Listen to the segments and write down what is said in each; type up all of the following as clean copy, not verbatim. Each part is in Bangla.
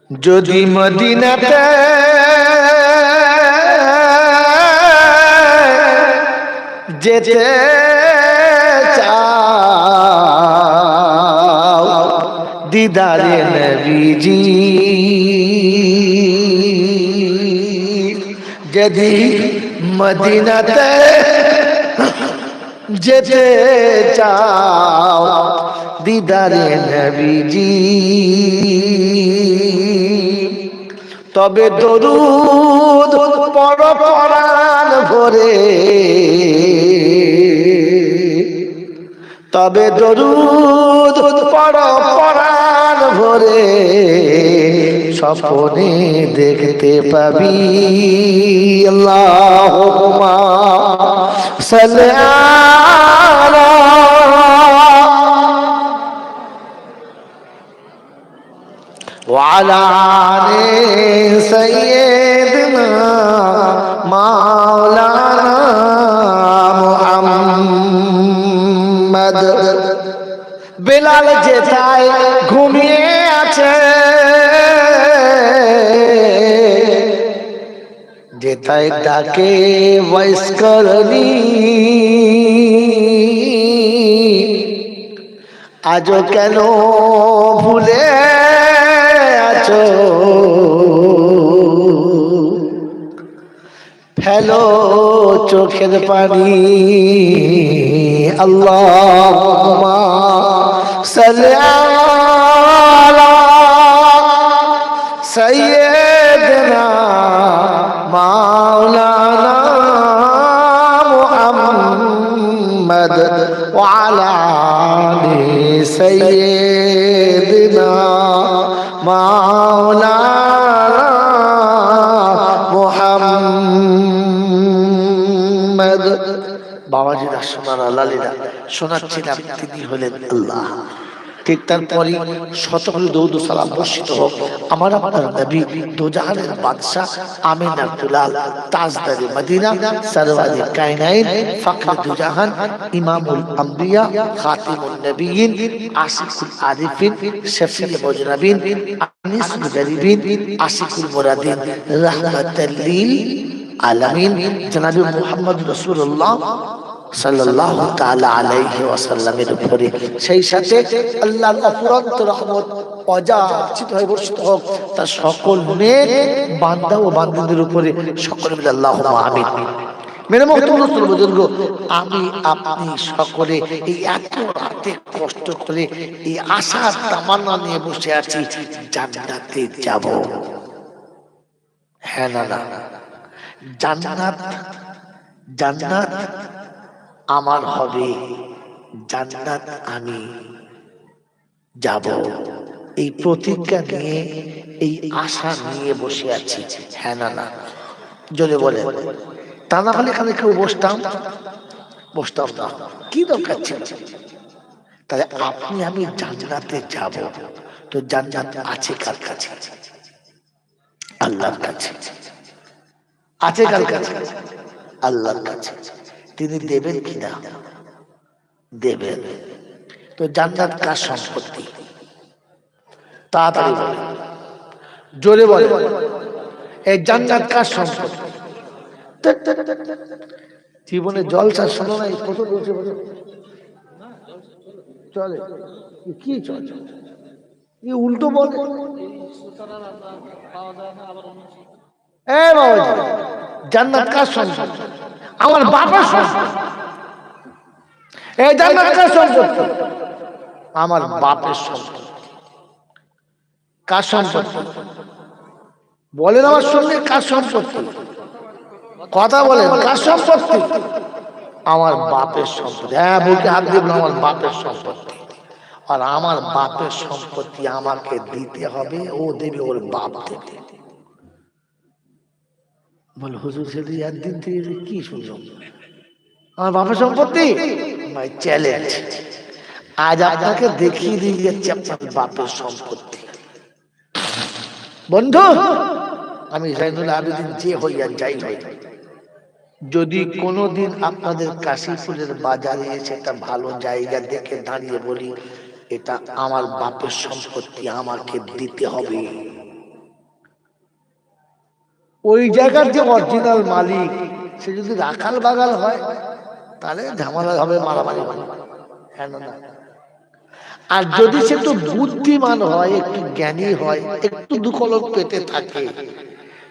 যদি মদিনাতে যেতে চাও দিদারে নবীজি, যদি মদিনাতে যেতে চাও দিদারে নবীজি, তবে দরুদ পড়ো পরাণ ভরে, তবে দরুদ পড়ো পরাণ ভরে, স্বপ্নে দেখতে পাবি আল্লাহুম্মা সাল্লি আলা وعلى آل سيدنا مولانا محمد। বেলাল যেথায় ঘুমিয়ে আছে, যেথায় ডাকে ভয়েস করনি, আজও কেন ভুলে আছো, ফেলো চোখের পানি। আল্লাহুম্মা সাল্লি আলা সাইয়্যিদিনা মাওলানা মুহাম্মদ ওয়া আলা আলি সাইয়্যিদিনা মাওলানা মুহাম্মদ। বাবাজি রাসূলুল্লাহ লালিদা শোনাচ্ছিলাম, তিনি হলেন আল্লাহ। ঠিক তারপরে শতগুলো দরুদ সালাম বর্ষিত হোক আমার আপনার নবী, দোজাহানের বাদশা, আমিনার দুলাল, তাজদারে মদিনা, সরওয়ারে কায়নাত, ফখরে দুজাহান, ইমামুল আম্বিয়া, খাতিমুন নবিয়্যিন, আশিকুল আরিফিন, শফিউল মুজনাবিন, আনিসুল গরিবিন, আশিকুল মুরাদিন, রাহমাতাল লিল আলামিন, জনাবে মুহাম্মদ রাসূলুল্লাহ সাল্লাল্লাহু তাআলা আলাইহি ওয়াসাল্লামের উপরে, সেই সাথে আল্লাহর অফুরন্ত রহমত অযাচিত হয়ে বর্ষিত হোক তার সকল নেক বান্দা ও বান্দাদের উপরে, সকলে মিলে আল্লাহুম্মা আমিন। মেরে মুহতারাম বুজুর্গ, আমি আপনি সকলে এই এত রাতে কষ্ট করে এই আশার তামান্না নিয়ে বসে আছি জান্নাতে যাব। হ্যাঁ না না, জান্নাত জান্নাত আমার হবে, জান্নাত আমি যাব, এই প্রতিজ্ঞা নিয়ে এই আশা নিয়ে বসে আছি। হ্যাঁ না না, যদি বলে তা না হলে এখানে কেউ বসতাম না, কি দরকার ছিল? তাহলে আপনি আমি জান্নাতে যাব, তো জান্নাত আছে কার কাছে? আল্লাহর কাছে। আছে কার কাছে? আল্লাহর কাছে। তিনি দেবেন কিনা? দেবেন। তো জান্নাত কার সম্পত্তি? তাড়াতাড়ি বলে, জোরে বলে, এই জান্নাত কার সম্পত্তি? জীবনে জলসা শোনো না, প্রথম চলে কি চলে, উল্টো বলে। জান্নাত কার সম্পত্তি? আমার বাবার সম্পত্তি। এই জান্নাত কার সম্পত্তি? আমার বাপের সম্পত্তি। কার সম্পত্তি? বলেন আমার সঙ্গে, কার সম্পত্তি? কথা বলেন, কার সম্পত্তি? আমার বাপের সম্পত্তি। হ্যাঁ, বুকে হাত দিয়ে বলুন, আমার বাপের সম্পত্তি। আর আমার বাপের সম্পত্তি আমাকে দিতে হবে, ও দেবে, ওর বাপ দেবে। বল হুজুর, সেটি একদিন থেকে কি শুনলাম, আমার বাপের সম্পত্তি? মাই চ্যালেঞ্জ, আজ আপনাকে দেখিয়ে দিয়ে যাচ্ছে আপনার বাপের সম্পত্তি। বন্ধু, আমি জাইনুল আবেদিন যে হই আর যাই হই, যদি কোনোদিন আপনাদের কাশীপুরের বাজারে এসে একটা ভালো জায়গা দেখে দাঁড়িয়ে বলি এটা আমার বাপের সম্পত্তি, আমাকে দিতে হবে, ওই জায়গার যে অরিজিনাল মালিক সে যদি রাখাল বাগাল হয় তাহলে ঝামেলা হবে, মারামারি হবে। হ্যাঁ না? আর যদি সে তো বুদ্ধিমান হয়, একটু জ্ঞানী হয়, একটু দুকলক পেতে থাকে,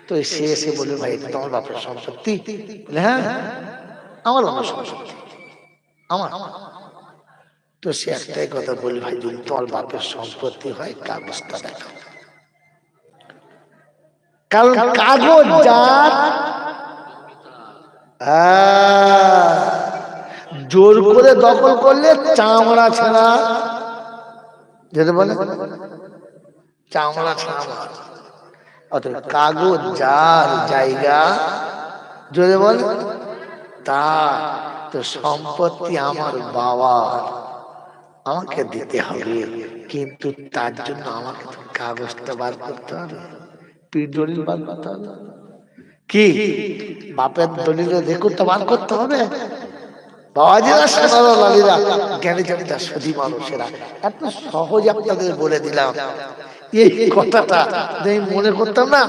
তো সে এসে বলে ভাই এটা তোমার বাপের সম্পত্তি। হ্যাঁ আমার বাপের সম্পত্তি আমার। তো সে একটাই কথা বলে ভাই যদি তোমার বাপের সম্পত্তি হয় কাগজটা দেখো। কারণ কাগজ যার জোর করে দখল করলে চামড়া ছাড়া, যেটা বলে চামড়া ছাড়া, অর্থাৎ কাগজ যার জায়গা জোরে বলে তার, তো সম্পত্তি আমার বাবার, আমাকে দিতে হবে, কিন্তু তার জন্য আমাকে তো কাগজটা বার করতে হবে, পিঠ দলিল বার করতে হবে। কি বাপের দলিলে রেকর্ডটা বার করতে হবে। বাবাজিরা সোনার লালীরা জ্ঞানী জনিতা সুধী মানুষেরা এত সহজে আপনাদের বলে দিলাম। এই কথাটা আমি মনে করতাম না,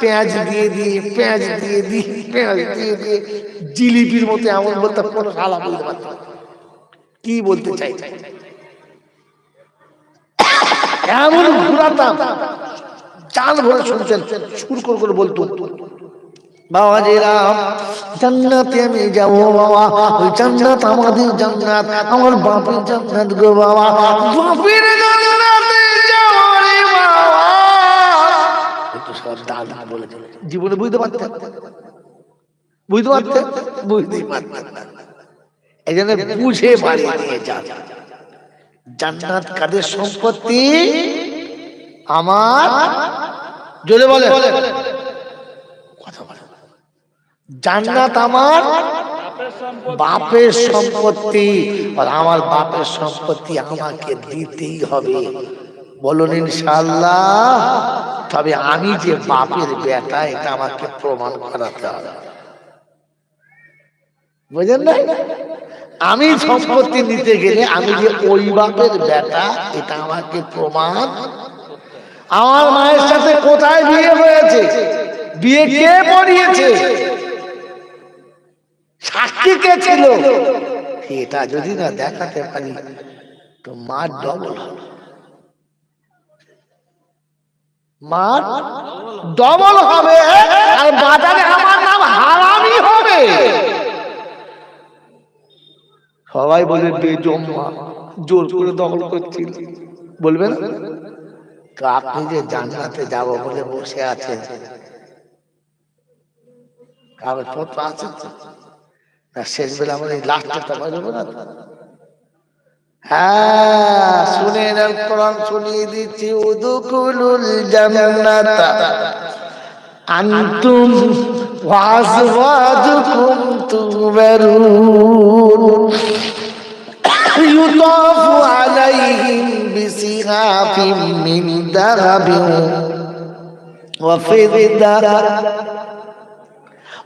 পেঁয়াজ দিয়ে দিয়ে পেঁয়াজ দিয়ে দিয়ে পেঁয়াজ দিয়ে দিয়ে জিলিপির মতো এমন বলতাম, কোনো শালা বলতে পারতাম কি বলতে চাই, এমন ঘুরাতাম চাল ভরে শুনছেন, সুর করে বলতো বাবাজিরা জান্নাতে আমি যাবো বাবা, ওই জান্নাত আমাদের জান্নাত, আমার বাপের জান্নাত গো বাবা, বাপের জান্নাতে যাবো রে বাবা। একটু সব দাদা বলে জীবনে বুঝতে পারতেন, বুঝতে পারতেন, বুঝতেই পারতেন না। এই জন্য বুঝে বাড়ি নিয়ে যান। জান্নাত কাদের সম্পত্তি? আমার, জোরে বলে কথা বলে, জান্নাত আমার বাপের সম্পত্তি, আর আমার বাপের সম্পত্তি আমাকে দিতেই হবে। বলুন ইনশাআল্লাহ। তবে আমি যে বাপের বেটা এটা আমাকে প্রমাণ করাতে হবে, বুঝলেন না? আমি সম্পত্তি নিতে গেলে আমি যে ওই বাপের বেটা এটা আমাকে প্রমাণ। আমার মায়ের সাথে কোথায় বিয়ে হয়েছে, বিয়ে কে পড়িয়েছে, সাক্ষী কে ছিল, এটা যদি না দেখাতে পারি তো মার ডবল হবে, মার ডবল হবে, আর বাজারে আমার নাম হারামি হবে। সবাই বলে বেজম্মা জোর করে দখল করছিল, বলবেন তো আপনি যে জান্নাতে যাব বলে বসে আছেন, কাগজপত্র আছে না? শেষ বেলা আমার এই লাস্টটা বলবো না? হ্যাঁ শুনেন, কোরআন শুনিয়ে দিচ্ছি, উদুকুলুল জান্নাতা আনতুম ওয়া আজওয়াজুকুম তুবারুন ইউতাফু আলাইহিম বিসিহাফিম মিন দাহাবিন ওয়া ফিদ্দা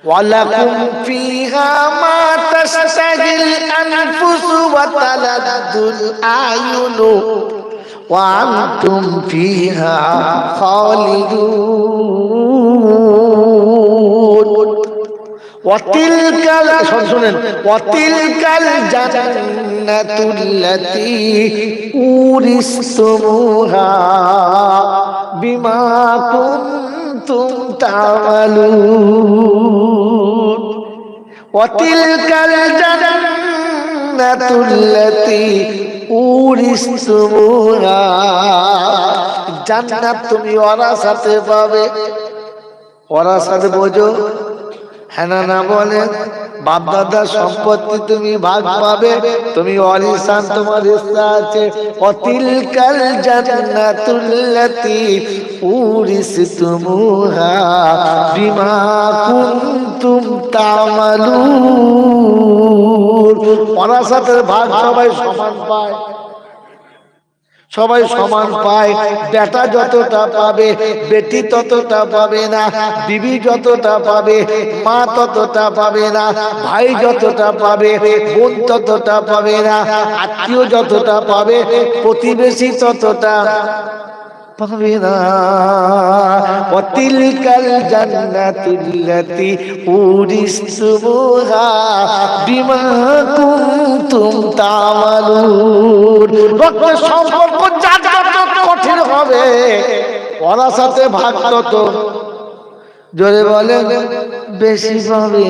ওয়ালাকুম ফিহা মা তাশতাহিল আনফুসু ওয়া তালাদ্দুল আয়ুনু ওয়া আনতুম ফিহা খালিদুন। ওয়াতিলকাল, শুনেন, ওয়াতিলকাল জান্নাতুল্লাতী উরিসতুমুহা বিমা কুনতুম তা'মালুন। ওয়াতিলকাল জান্নাতুল্লাতী উরিসতুমুহা, জান্নাত তুমি ওয়ারাসাতে পাবে। ওয়ারাসাতে বোঝো, হ্যাঁ না বলে, বাপ দাদার সম্পত্তি তুমি ভাগ পাবে, তুমি ওয়ারিসান, তোমার হিস্সা আছে। ওয়াতিলকাল জান্নাতুল্লাতী উরিসতুমুহা বিমা কুনতুম তা'মালুন। ওয়ারাসাতের ভাগ সবাই সমান পায়, সবাই সমান পায়। বেটা যতটা পাবে বেটি ততটা পাবে না, বিবি যতটা পাবে মা ততটা পাবে না, ভাই যতটা পাবে বোন ততটা পাবে না, আত্মীয় যতটা পাবে প্রতিবেশী ততটা পাবে না। তিলকাল জান্নাতুল্লাতী উরিসতুমুহা বিমা কুনতুম তা'মালুন। রক্তের সম্পর্ক যার যত কঠিন হবে ওনার সাথে ভাগ তত জোরে বলেন বেশি পাবে।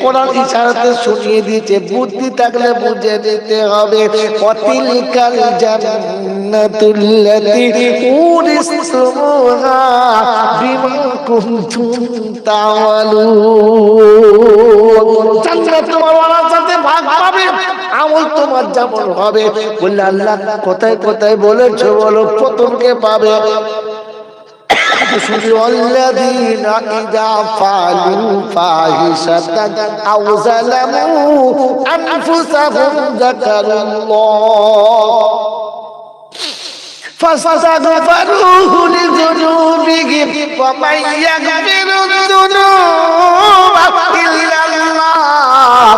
কোরআন ইশারাতে শুনিয়ে দিয়েছে, বুদ্ধি থাকলে বুঝে নিতে হবে। ওয়াতিলকাল জান্নাতুল্লাতী উরিসতুমুহা বিমা কুনতুম তা'মালুন। জান্নাত তোমার ওনার সাথে ভাগ পাবে, আমল তোমার যেমন হবে। বললে আল্লাহ কোথায় কোথায় বলেছো বলো, প্রথম কে পাবে? والذين إذا فعلوا فاحشة أو ظلموا أنفسهم ذكروا الله فاستغفروه لذنوبهم ومن يغفر الذنوب إلا الله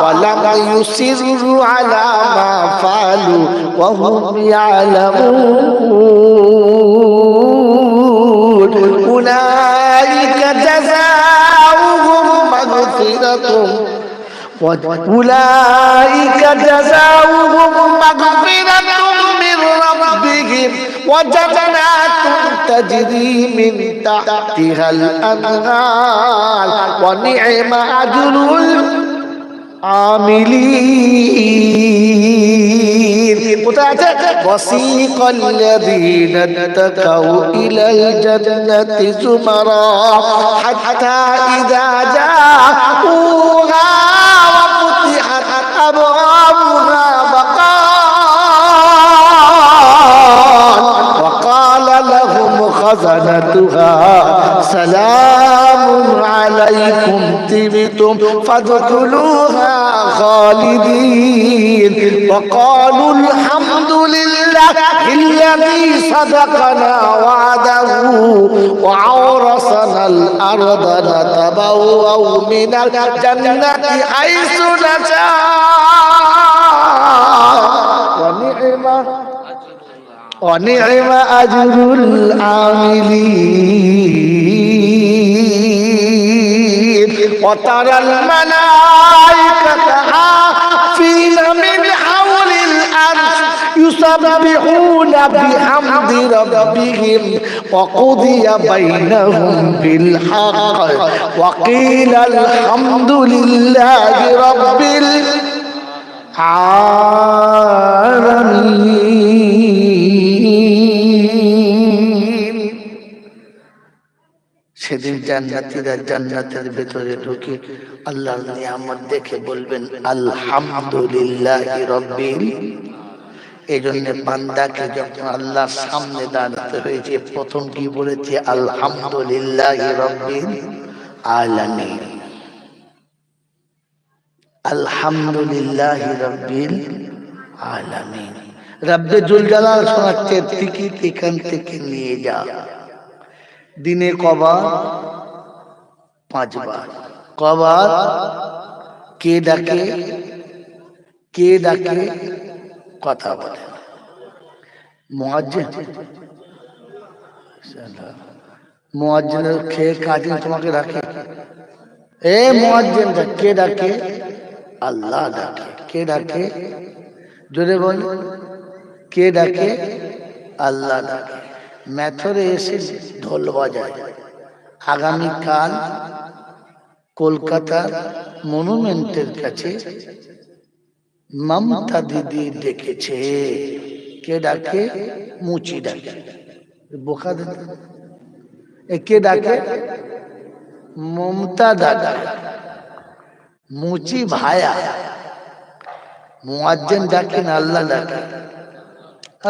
ولم يصروا على ما فعلوا وهم يعلمون أولئك جزاؤهم مغفرة من ربهم وجنات تجري من تحتها الأنهار ونعم أجر العاملين وسيق الذين اتقوا إلى الجنة زمرا حتى إذا جاءوها وفتحت أبوابها وقال لهم خزنتها سلام عليكم طبتم فادخلوها خالدين وقالوا الحمد لله الذي صدقنا وعده وأورثنا الأرض نتبوأ من الجنة حيث نشاء ونعم أجر العاملين وترى الملائكة حافين من حول الأرش يسبحون بحمد ربهم وقضي بينهم بالحق وقيل الحمد لله رب العالمين সেদিন জান্নাতীরা জান্নাতের ভেতরে ঢুকে আল্লাহর নিয়ামত দেখে বলবেন আলহামদুলিল্লাহি রাব্বিল। এই জন্য বান্দাকে যখন আল্লাহর সামনে দাঁড়াতে হয়েছে প্রথম কি বলেছে? আলহামদুলিল্লাহি রাব্বিল আলামিন। আলহামদুলিল্লাহি রাব্বিল আলামিন। রব্বে জুল জালাল শোনাচ্ছে টিকিট এখান থেকে নিয়ে যা। দিনে কবার? 5 বার। কবার? কে ডাকে? কে ডাকে? কথা বলে মুয়াজ্জিন। মুয়াজ্জিনের খেয়ে কাজে তোমাকে ডাকে। এ মুয়াজ্জিন কে ডাকে? আল্লাহ ডাকে। কে ডাকে? জোরে বল। কে ডাকে? আল্লাহ ডাকে। মেথরে এসে ঢোল বাজায়। আগামীকাল কলকাতার মনুমেন্টের কাছে মমতা দিদি ডেকেছে। কে ডাকে? মুচি ডাকে। বোকা দিদি কে ডাকে? মমতা ডাকে। মুচি ভায়া। মুয়াজ্জিন ডাকে না আল্লাহ ডাকে?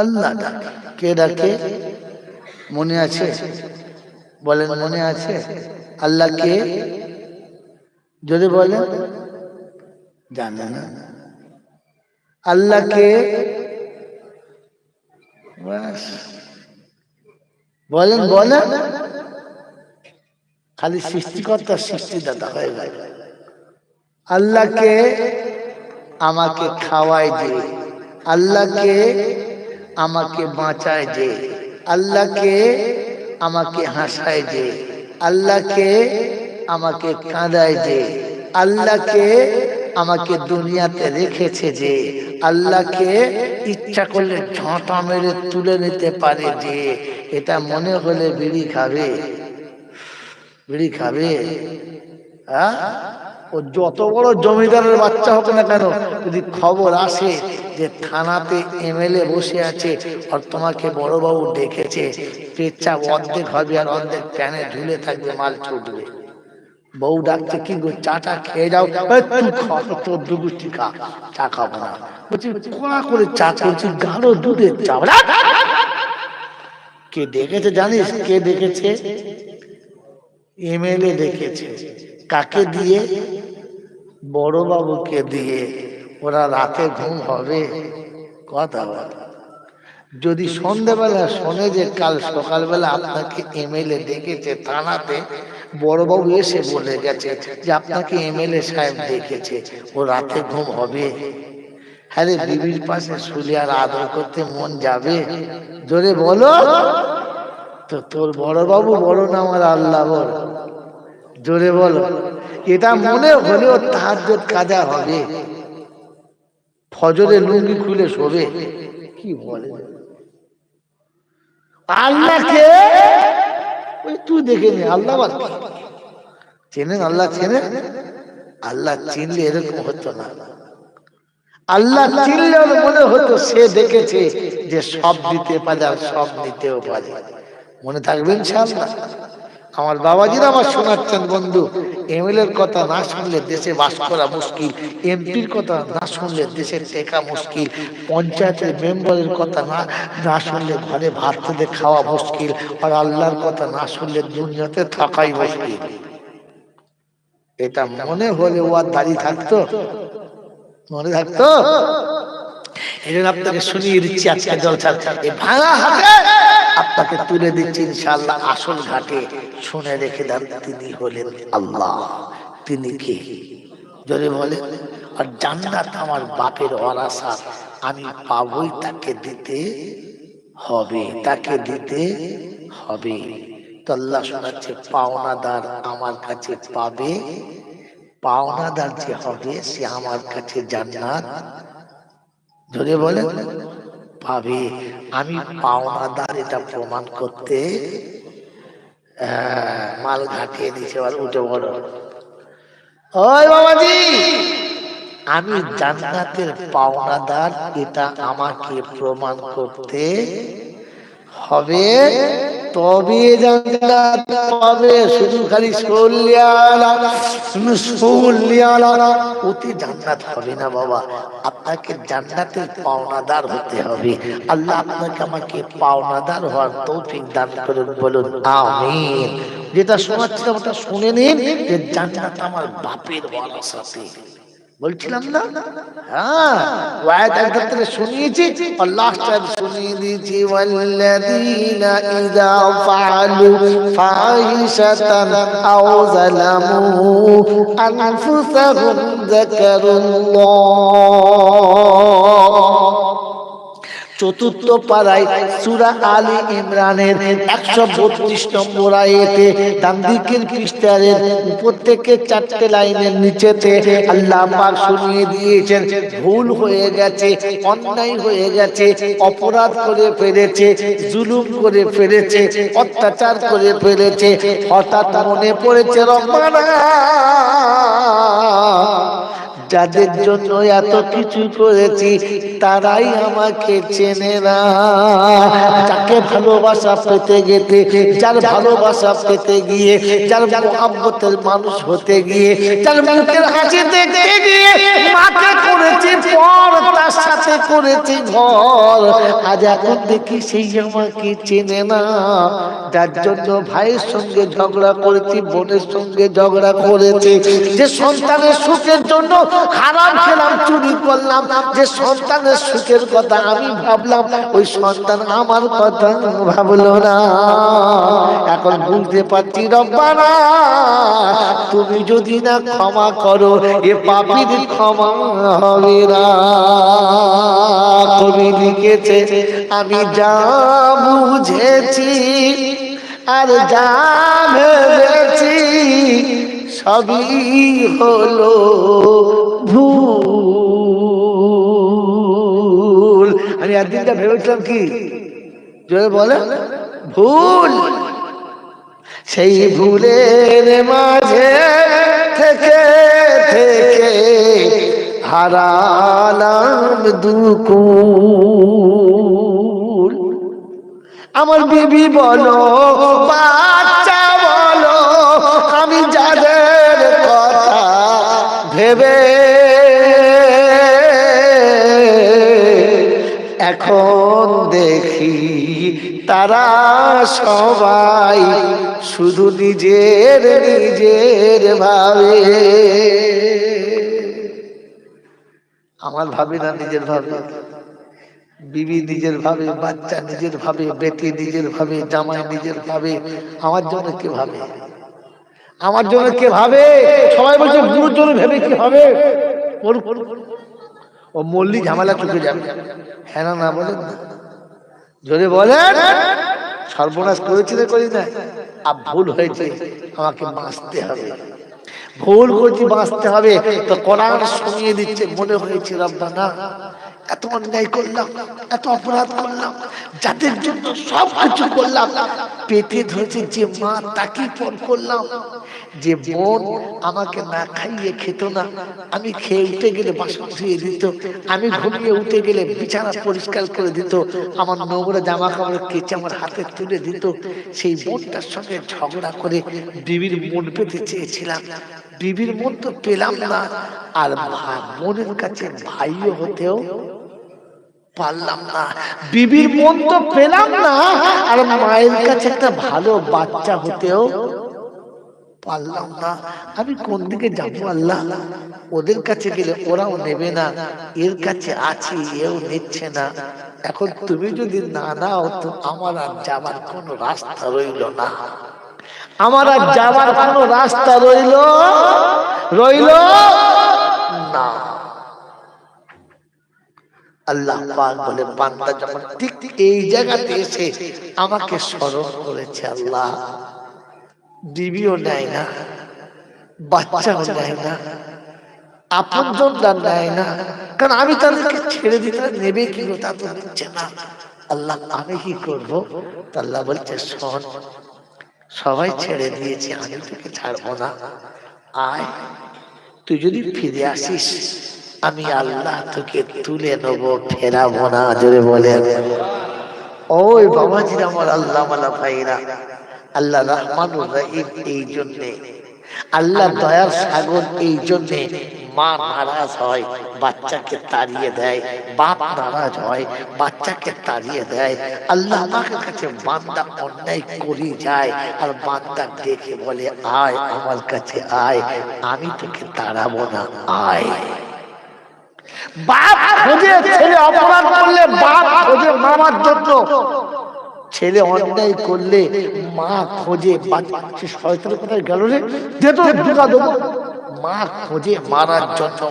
আল্লাহ ডাকে। কে ডাকে? মনে আছে? বলেন মনে আছে? আল্লাহ কে? যদি বলেন জানে না। আল্লাহ কে? বলেন বলেন। খালি সৃষ্টিকর্তা সৃষ্টিদাতা হয়ে গেল। আল্লাহকে আমাকে খাওয়ায় যে, আল্লাহকে আমাকে বাঁচায় যে, আল্লাহকে আমাকে হাসায় যে, আল্লাহকে আমাকে কাঁদায় যে, আল্লাহকে আমাকে দুনিয়াতে রেখেছে যে, আল্লাহকে ইচ্ছা করলে ঝাঁটা মেরে তুলে নিতে পারে যে, এটা মনে হলে বিড়ি খাবে? বিড়ি খাবে? হ্যাঁ, ও যত বড় জমিদারের বাচ্চা হোক না কেন, যদি খবর আসে যে থানাতে এমএলএ বসে আছে আর তোমাকে বড়বাবু ডেকেছে, পেচ্ছাপ অর্ধেক হবে আর অর্ধেক প্যানে ঝুলে থাকবে, মাল ছুটবে। বউ ডাকছে, কি গো চাটা খেয়ে যাও, তোর দুগুষ্টি খা, চা খাবো না। বলছি কোনা করে চা করছি, গাঢ় দুধের চা। কে ডেকেছে জানিস? কে ডেকেছে? এমএলএ ডেকেছে। কাকে দিয়ে? বড়বাবুকে দিয়ে। ওরা রাতে ঘুম হবে? কথা বল। যদি সন্ধ্যাবেলা শোনে যে কাল সকালবেলা আপনাকে এমএলএ ডেকেছে থানাতে, বড়বাবু এসে বলে গেছে যে আপনাকে এমএলএ সাহেব ডেকেছে, ও রাতে ঘুম হবে? হ্যাঁ, বিবির পাশে শুলে আর আদর করতে মন যাবে? জোরে বলো। তো তোর বড়বাবু বড় না আমার আল্লাহ বড়? জোরে বলো। এটা মনে হলেও তাহাজ্জুদ কাজা হবে, ফজরে লুঙ্গি খুলে শোবে। কি বলে আল্লাহকে? ওই তুই দেখে নে, আল্লাহ বল চেনেন? আল্লাহ চেনেন? আল্লাহ চিনলে এরকম হতো না। আল্লাহ চিনলে মনে হতো সে দেখেছে যে সব দিতে পারে আর সব নিতেও পারে। মনে থাকবেন ইনশাআল্লাহ। আমার বাবাজিরা, আমার শোনাচ্ছেন বন্ধু, এমএলএর কথা না শুনলে দেশে বাস করা মুশকিল, এমপির কথা না শুনলে দেশে টেকা মুশকিল, পঞ্চায়েতের মেম্বারের কথা না শুনলে ঘরে ভাত খেতে খাওয়া মুশকিল, আর আল্লাহর কথা না শুনলে দুনিয়াতে থাকাই মুশকিল। এটা মনে হলে ও আর দাঁড়িয়ে থাকতো? মনে থাকতো? এই জন্য আপনাকে শুনিয়ে দিচ্ছি আজকে জলসা, এই ভাঙা হাতে আপনাকে তুলে দিচ্ছি ইনশাআল্লাহ আসল ঘাটে। শুনে রেখে দেন, তিনি হলেন আল্লাহ। তিনি কে? জোরে বলে। আর জান্নাত আমার বাপের ওয়ারাসাত, আমি পাবই, তাকে দিতে হবে, তাকে দিতে হবে। তো আল্লাহ শোনাচ্ছে, পাওনাদার আমার কাছে পাবে, পাওনাদার যে হবে সে আমার কাছে জান্নাত ধরে বলে পাবে। আমি পাওনাদার এটা প্রমাণ করতে মাল ঘাটিয়ে দিছে, উঠে বড় ওই বাবাজি, আমি জান্নাতের পাওনাদার এটা আমাকে প্রমাণ করতে হবে, তবে জান্নাত পাবে। শুধু খালি ওতে জান্নাত হবে না বাবা, আপনাকে জান্নাতের পাওনাদার হতে হবে। আল্লাহ আপনাকে আমাকে পাওনাদার হওয়ার তৌফিক দান করুন, বলুন আমিন। যেটা শোনাচ্ছিলাম ওটা শুনে নিন, যে জান্নাত আমার বাপের ওয়ারাসাতে। বলছিলাম না? হ্যাঁ, ওয়ায়াত একদম থেকে শুনিয়েছি আর লাস্ট টাইম শুনিয়ে দিয়েছি, ওয়াল্লাযীনা ইযা ফাআলু ফাহিশাতান আও যালামু আনফুসাহুম যাকারুল্লাহ। চতুর্থ পারায় সূরা আলী ইমরানের 132 নম্বর আয়াতে ডান দিকের পৃষ্ঠার উপর থেকে 4টে লাইনের নিচেতে আল্লাহ পাক শুনিয়ে দিয়েছেন, ভুল হয়ে গেছে, অন্যায় হয়ে গেছে, অপরাধ করে ফেলেছে, জুলুম করে ফেলেছে, অত্যাচার করে ফেলেছে, হঠাৎ মনে পড়েছে রব্বানা যাদের জন্য এত কিছু করেছি তারাই আমাকে চেনে না। যাকে ভালোবাসা পেতে গেতে, যার ভালোবাসা পেতে গিয়ে, যার মহব্বতের মানুষ হতে গিয়ে, যার মুখের হাসি দেখতে গিয়ে মাকে করেছি পর, তার সাথে করেছি ঘর, আজ এখন দেখি সেই আমাকে চেনে না। যার জন্য ভাইয়ের সঙ্গে ঝগড়া করেছি, বোনের সঙ্গে ঝগড়া করেছি, যে সন্তানের সুখের জন্য হারাম খেলাম, চুরি করলাম, যে সন্তানের সুখের কথা আমি ভাবলাম, ওই সন্তান আমার কথা ভাবলো না। এখন বুঝতে পারছি রব্বানা তুমি যদি না ক্ষমা করো এ পাপীর ক্ষমা হবে না। কবি লিখেছে, আমি যা বুঝেছি আর যা ভেবেছি সবই হলো ভুল। আমি একদিন যা ভেবেছিলাম কি জোরে বলে ভুল, সেই ভুলের মাঝে থেকে থেকে হারালাম দুকুল। আমার বিবি বলো বাচ্চা বলো, আমি যাদের কথা ভেবে এখন দেখি তারা সবাই শুধু নিজের নিজের ভাবে। আমার ভাবে না, নিজের ভাবে। বিবি নিজের ভাবে, বাচ্চা নিজের ভাবে, বেটি নিজের ভাবে, জামাই নিজের ভাবে। আমার জন্য কে ভাবে? আমার জন্য কে ভাবে? সবাই বলছে গুরুর জন্য ভেবে কি হবে? ও মল্লি ঝামেলা চুকে যাবে। হ্যাঁ না বলেন না, জোরে বলেন। সর্বনাশ করেছি না করি না? আর ভুল হয়েছে, আমাকে বাঁচতে হবে। ভুল করছি, বাঁচতে হবে। তো কোরআন শুনিয়ে দিচ্ছে, মনে হয়েছে রব্বানা এত অন্যায় করলাম, এত অপরাধ করলাম, যাদের জন্য সব কিছু করলাম, পেটে ধরেছে যে মা তাকে পণ করলাম, যে বোন আমাকে না খাইয়ে খেত না, আমি খেয়ে উঠে গেলে বাসন ধুয়ে দিত, আমি ঘুমিয়ে উঠে গেলে বিছানা পরিষ্কার করে দিত, আমার নোংরা জামা কাপড় কেচে আমার হাতে তুলে দিত। সেই বোনটার সঙ্গে ঝগড়া করে বিবির মন পেতে চেয়েছিলাম, বিবির মন তো পেলাম না, আর বোনের কাছে ভাইও হতেও পারলাম না। বিবির মন তো পেলাম না, আর মায়ের কাছে একটা ভালো বাচ্চা হতেও পারলাম না। আমি কোন দিকে যাবো আল্লাহ? ওদের কাছে গেলে ওরাও নেবে না, এর কাছে আছি এও নিচ্ছে না। এখন তুমি যদি না নাও তো আমার আর যাবার কোনো রাস্তা রইল না, আমার আর যাবার কোনো রাস্তা রইল না। আল্লাহ পাক বলে বান্দা যখন ঠিক এই জায়গাতে এসে আমাকে স্মরণ করেছে, আল্লাহ বিবিও নেয় না, বাচ্চাও নেয় না, আপনজনরা নেয় না, কারণ আমি তাদেরকে ছেড়ে দিতে নেবে কি তা তো নিচ্ছে না। আল্লাহ আমি কি করবো? আল্লাহ বলছে শোন, সবাই ছেড়ে দিয়েছে, আমি তোকে ছাড়বো না। আয়, তুই যদি ফিরে আসিস আমি আল্লাহ তোকে তুলে নেবো, ফেরাবো না। জোরে বলে ওই বাবাজিরা, আমার আল্লাহ মালা ভাইরা, আল্লাহ রহমানুর রহিম এই জন্যে, আল্লাহ দয়ার সাগর এই জন্যে। মা নারাজ হয়, বাচ্চাকে তাড়িয়ে দেয়, বাপ নারাজ হয়, বাচ্চাকে তাড়িয়ে দেয়। আল্লাহ পাকের কাছে বান্দা অন্যায় করে যায়, আর বান্দা দেখে বলে আয় আমার কাছে আয়, আমি তোকে তাড়াবো না, আয়। বাপ খোঁজে ছেলে অপরাধ করলে, বাপ খোঁজে মামার জন্য, ছেলে অন্যায় করলে মা খোঁজে শয়তান কোথায় গেল রে, দে তো ঢুকা দেবো। মা খোঁজে মারার জন্য,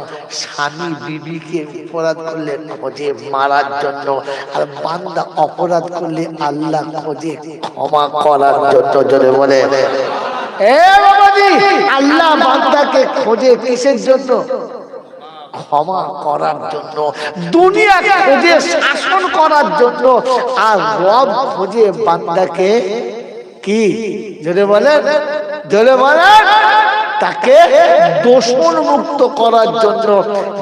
স্বামী বিবিকে অপরাধ করলে খোঁজে মারার জন্য, আর বান্দা অপরাধ করলে আল্লাহ খোঁজে ক্ষমা করার জন্য। জোরে বলে এ বাবাজি, আল্লাহ বান্দাকে খোঁজে কিসের জন্য? ক্ষমা করার জন্য। দুনিয়া খোঁজে শাসন করার জন্য, আর রব খোঁজে বান্দাকে কি? জোরে বলেন, জোরে বলেন, তাকে দোষণ মুক্ত করার জন্য,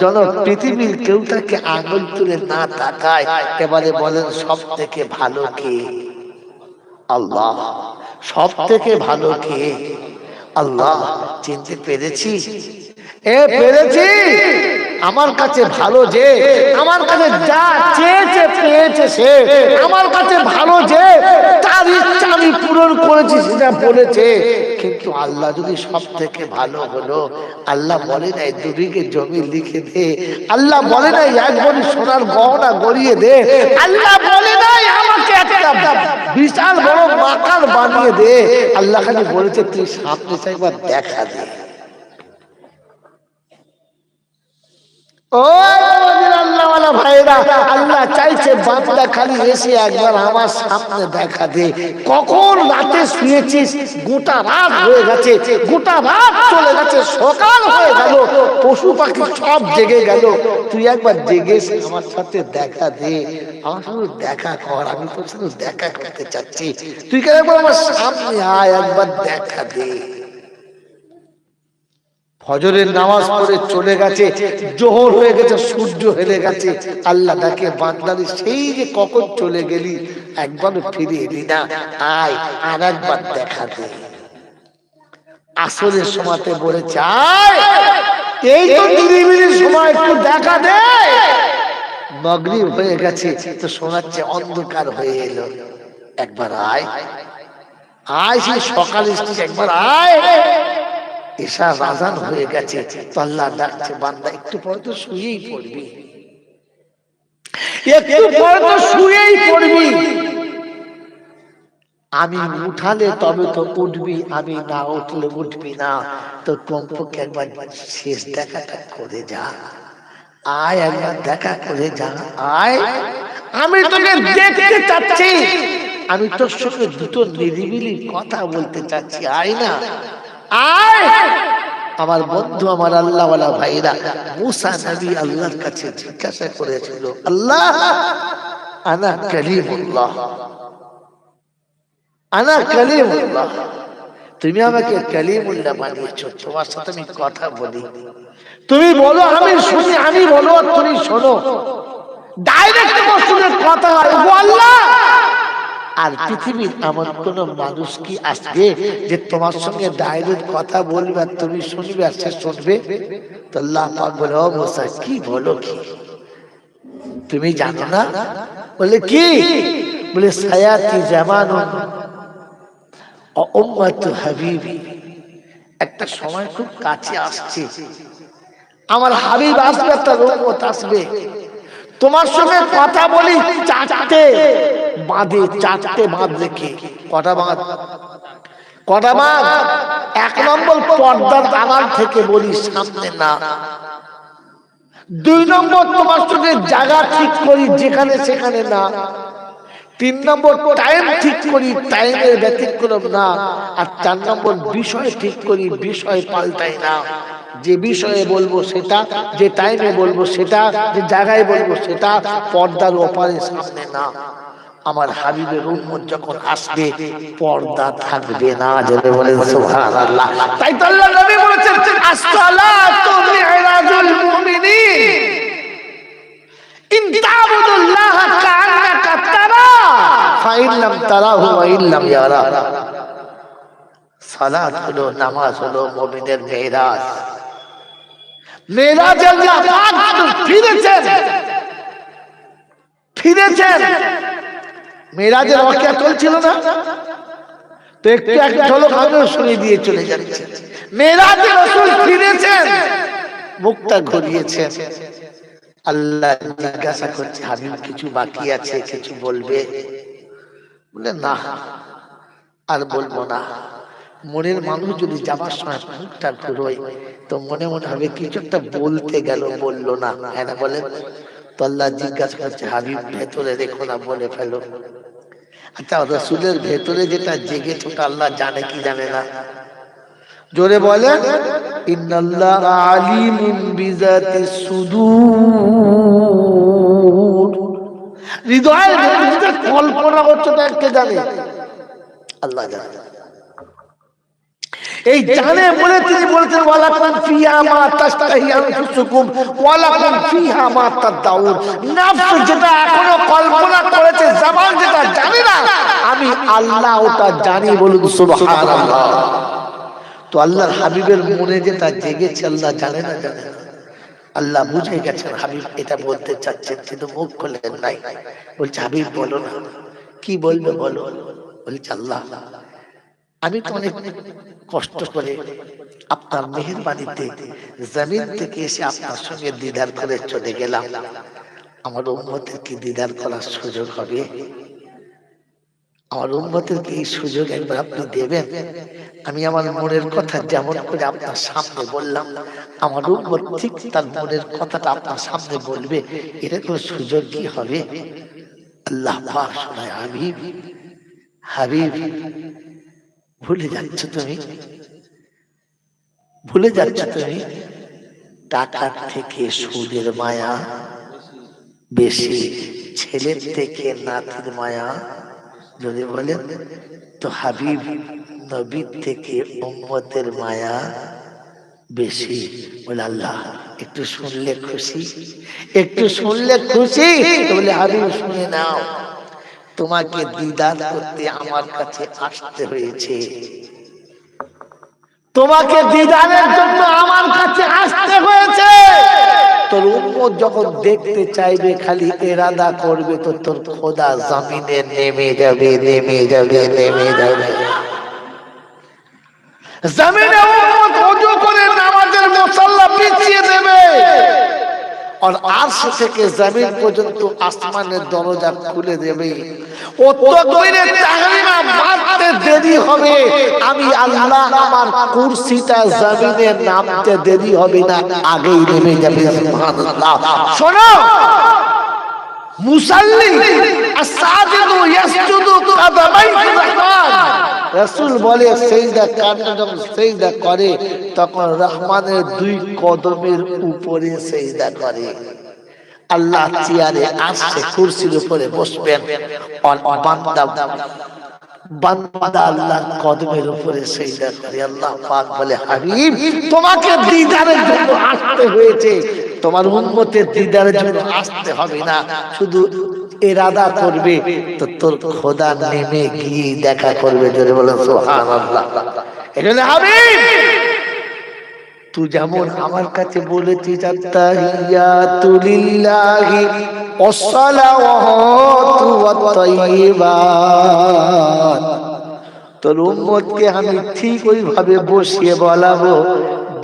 যেন পৃথিবীর কেউ তাকে আঙুল তুলে না তাকায়। এবারে বলেন সব থেকে ভালো কে? আল্লাহ। সব থেকে ভালো কে? আল্লাহ। চিনতে পেরেছি? পেরেছি। আমার কাছে ভালো যে, আমার কাছে যা চেয়েছে পেয়েছে সে, আমার কাছে ভালো যে তার ইচ্ছা আমি পূরণ করেছি সেটা বলেছে। কিন্তু আল্লাহ যদি সব থেকে ভালো হলো, আল্লাহ বলে নাই 2 বিঘে জমি লিখে দে, আল্লাহ বলে নাই 1 ভরি সোনার গহনা গড়িয়ে দে, আল্লাহ বলে নাই আমাকে একটা বিশাল বড় মাকান বানিয়ে দে। আল্লাহ খালি বলেছে তুই সামনে একবার দেখা দে। ও আল্লাহওয়ালা ভাইরা, আল্লাহ চাইছে বান্দা খালি এসে একবার আমার সামনে দেখা দে। কখন রাতে শুয়েছিস, গোটা রাত হয়ে গেছে, গোটা রাত চলে গেছে, সকাল হয়ে গেল, পশু পাখি সব জেগে গেল, তুই একবার জেগে এসে আমার সাথে দেখা দে, আমার সঙ্গে দেখা কর, আমি তোর সাথে দেখা করতে চাচ্ছি, তুই কেন একবার আমার সামনে আয়, একবার দেখা দে। ফজরের নামাজ পড়ে চলে গেছে, জোহর হয়ে গেছে, সূর্য হেলে গেছে, আল্লাহ ডাকে বান্দারে সেই যে কখন চলে গেলি, একবার ফিরে এলি না, আয় আর একবার দেখা দে। আসরের সময়তে বলেছে আয়, এই তো নিরিবিলি সময়, একটু দেখা দে। মাগরিব হয়ে গেছে তো শোনাচ্ছে অন্ধকার হয়ে এলো, একবার আয়, আয় সেই সকাল এসেছে, একবার আয়। এশা আযান হয়ে গেছে তো আল্লাহ ডাকছে, বান্দা একটু পরে তো শুয়েই পড়বি, একটু পরে তো শুয়েই পড়বি, আমি উঠালে তবে তো উঠবি, আমি না উঠলে উঠবি না, তো কমপক্ষে একবার শেষ দেখাটা করে যা, আয় একবার দেখা করে যা, আয়, আমি তোকে দেখতে চাচ্ছি, আমি তোর সঙ্গে দুটো নিরিবিলি কথা বলতে চাচ্ছি, আয় না, আয়। আমার বন্ধু, আমার আল্লাহওয়ালা ভাইরা, মুসা নবী আল্লাহর কাছে জিজ্ঞাসা করেছিল, আল্লাহ আনা কালিমুল্লাহ, আনা কালিমুল্লাহ, তুমি আমাকে কালিমুল্লাহ বানিয়েছো, তোমার সাথে আমি কথা বলি, তুমি বলো আমি শুনি, আমি বলো তুমি শোনো, ডাইরেক্ট তোমার সঙ্গে কথা হয়, ও আল্লাহ। আর পৃথিবীর এমন কোন মানুষ কি আসবে যে তোমার সঙ্গে ডাইরেক্ট কথা বলবে আর তুমি শুনবে আর সে শুনবে? তো আল্লাহ পাক বলে, ও মুসা কি বলো, কি তুমি জানো না? বলে কি? বলে সায়াতি জামানুন ও উম্মাতু হাবিবি, একটা সময় খুব কাছে আসছে, আমার হাবিব আসবে, একটা উম্মত আসবে, তোমার সঙ্গে কথা বলি চারটে বাঁধে, চারটে বাঁধ রেখে, কটা বাঁধ? কটা বাঁধ? এক নম্বর পর্দার আড়াল থেকে বলি, সামনে না। দুই নম্বর তোমার সঙ্গে জায়গা ঠিক করি, যেখানে সেখানে না। তিন নম্বর টাইম ঠিক করি, টাইমের ব্যতিক্রম না। আর চার নম্বর বিষয় ঠিক করি, বিষয় পাল্টাই না। যে বিষয়ে বলবো সেটা, যে টাইমে বলবো সেটা, যে জায়গায় বলবো সেটা, পর্দার ওপারে, সামনে না। আমার হাবিবের উম্মত যখন আসবে পর্দা থাকবে না, যেটা বলেন সুবহানাল্লাহ। তাই তো আল্লাহ নবী বলেছেন, আসসালাতু মি'রাজুল মুমিনিন, ইন তা'বুদুল্লাহ কা'আন্নাকা তারা ফাইন লাম তারাহু ওয়া ইন লাম ইয়ারা। সালাত হলো, নামাজ হলো মুমিনের মেরাজ। মেরাজে আল্লাহ পাক ফিরেছেন, ফিরেছেন। মেরাজের ওয়াকিয়া চলছিল না তো, একটু একটু ঝলক আমিও শুনিয়ে দিয়ে চলে যাচ্ছে। মেরাজে রাসূল ফিরেছেন, মুখটা ঘুরিয়েছেন। আল্লাহ জিজ্ঞাসা করছে, হাবিব কিছু বাকি আছে, কিছু বলবে? বলে না, আর বলবো না। মনের মানুষ যদি যাবার সময় মুখটা ঘুরোয় তো মনে মনে হবে কিছু একটা বলতে গেল, বললো না, হ্যাঁ না বলেন? তো আল্লাহ জিজ্ঞাসা করছে, হাবিব ভেতরে রেখো না, বলে ফেলো। আচ্ছা, রাসূলের ভেতরে যেটা জেগেছে ওটা আল্লাহ জানে কি জানে না? জোরে বলেন, ইন্নাল্লাহা আলিমুন বিযাতিস সুদূর। হৃদয়ের ভিতরে কল্পনা করছে তা কে জানে? আল্লাহ জানে। এই জানে বলে তিনি বলেছেন, ওয়ালাকুম ফিহা মা তাশতাহি আনফুসুকুম ওয়ালাকুম ফিহা মা তাদাউন। নফস যেটা এখনো কল্পনা করেছে, জবান যেটা জানে না, আমি আল্লাহ ওটা জানি, বলুন সুবহানাল্লাহ। তো আল্লাহর হাবিবের মনে যেটা জেগেছে আল্লাহ জানে না, জানে না? আল্লাহ বুঝে গেছেন হাবিব এটা বলতে চাচ্ছেন, কিন্তু মুখ খোলেন নাই। বলছে, হাবিব বলো না, কি বলবে বলো। বলছে, আল্লাহ আমি তো অনেক কষ্ট করে আপনার মেহেরবানিতে জমিন থেকে এসে আপনার সঙ্গে দিদার করে চলে গেলাম, আমার উম্মতের কি দিদার করার সুযোগ হবে? আমার উম্মতেরকে এই সুযোগ একবার আপনি দেবেন। আমি আমার মনের কথা যেমন করে আপনার সামনে বললাম, আমার উম্মত ঠিক তার মনের কথাটা আপনার সামনে বলবে, এটা কোনো সুযোগ কি হবে? আল্লাহ পাক শোনায়, হাবিব হাবিব ভুলে যাচ্ছ তুমি, ভুলে যাচ্ছ তুমি টাকার থেকে সুদের মায়া বেশি, ছেলের থেকে নাতির মায়া যদি বলেন তো হাবিব নবীর থেকে উম্মতের মায়া বেশি। বলে আল্লাহ একটু শুনলে খুশি, একটু শুনলে খুশি। বলে হাবিব শুনে নাও, তোমাকে দিদার করতে আমার কাছে আসতে হয়েছে, তোমাকে দিদারের জন্য আমার কাছে আসতে হয়েছে। তোর উম্মত যখন দেখতে চাইবে খালি ইরাদা করবে তো তোর খোদা জমিনে নেমে যাবে, নেমে যাবে, নেমে যাবে। জমিনে উম্মত ওযু করে নামাজের মুসাল্লা পিছিয়ে দেবে, আর আরশ থেকে জমিন পর্যন্ত আসমানের দরজা খুলে দেবে। ও তাকবীরে তাহরিমা মারতে দেরি হবে, আমি আল্লাহ আমার কুরসিটা জমিনে নামতে দেরি হবে না, আগেই নেমে যাবে। সুবহানাল্লাহ। শোনো, মুসাল্লি আস-সাজিদু ইয়াসজুদু কাদামাইর রহমান, রাসূল বলে সেজদা কারণে যখন সেজদা করে তখন রহমানের দুই কদমের উপরে সেজদা করে। আল্লাহ চেয়ারে আসছে, কুরসির উপরে বসবেন, আর বান্দা আল্লাহর কদমের উপরে সেজদা করে। আল্লাহ পাক বলে হাবিব তোমাকে দিদারের জন্য আসতে হয়েছে, তোমার উম্মতের দিদারের জন্য আসতে হবে না, শুধু ইরাদা করবে তো তোর খোদা নেমে গিয়ে দেখা করবে। জোরে বলো সুবহানাল্লাহ। এজন্য হাবিব তুই যেমন আমার কাছে বলেছিস আত্তাহিয়াতু লিল্লাহি ওয়াসসালাওয়াতু ওয়াত-তাইয়্যিবাত, তোর উম্মতকে আমি ঠিক ওইভাবে বসিয়ে বলাবো,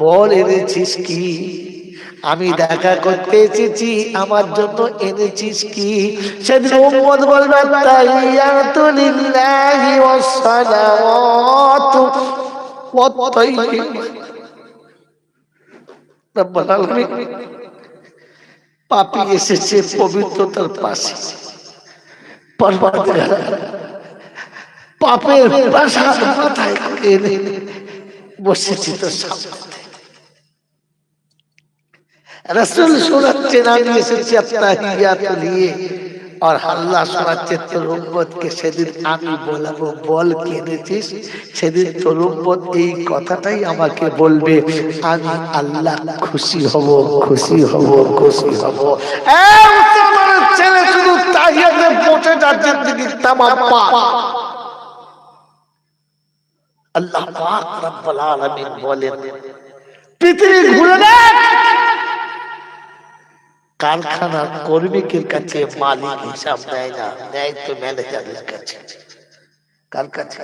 বল এনেছিস কি? আমি দেখা করতে এসেছি, আমার জন্য এনেছিস কি? সেদিন উম্মত বলবে আত্তাহিয়াতু লিল্লাহি ওয়াসসালাওয়াতু ওয়াত-তাইয়্যিবাত। রব্বুল আলামিন পাপী এসেছে পবিত্রতার পাশে, পরবর্তীকালে পাপের ভাষা মাথায় করে এনে বসেছি তোর সামনে। রাসূল শোনাচ্ছেন আমি এসেছি আত্তাহিয়াতু নিয়ে, আর আল্লাহ শোনাচ্ছে তোর উম্মতকে সেদিন আমি বলাবো, বল কি এনেছিস? সেদিন তোর উম্মত এই কথাটাই আমাকে বলবে, আমি আল্লাহ খুশি হব, খুশি হব, খুশি হব। এই মুসলমানের ছেলে শুধু তাহিয়াতে পৌঁছে যাচ্ছে জিন্দেগি তামাম পাপ। আল্লাহ পাক রব্বুল আলামিন বলেন পৃথিবী ঘুরে দেখ, কারখানার কর্মীদের কাছে মালিক হিসাব দেয় না, দেয় তো ম্যানেজারের কাছে। কার কাছে?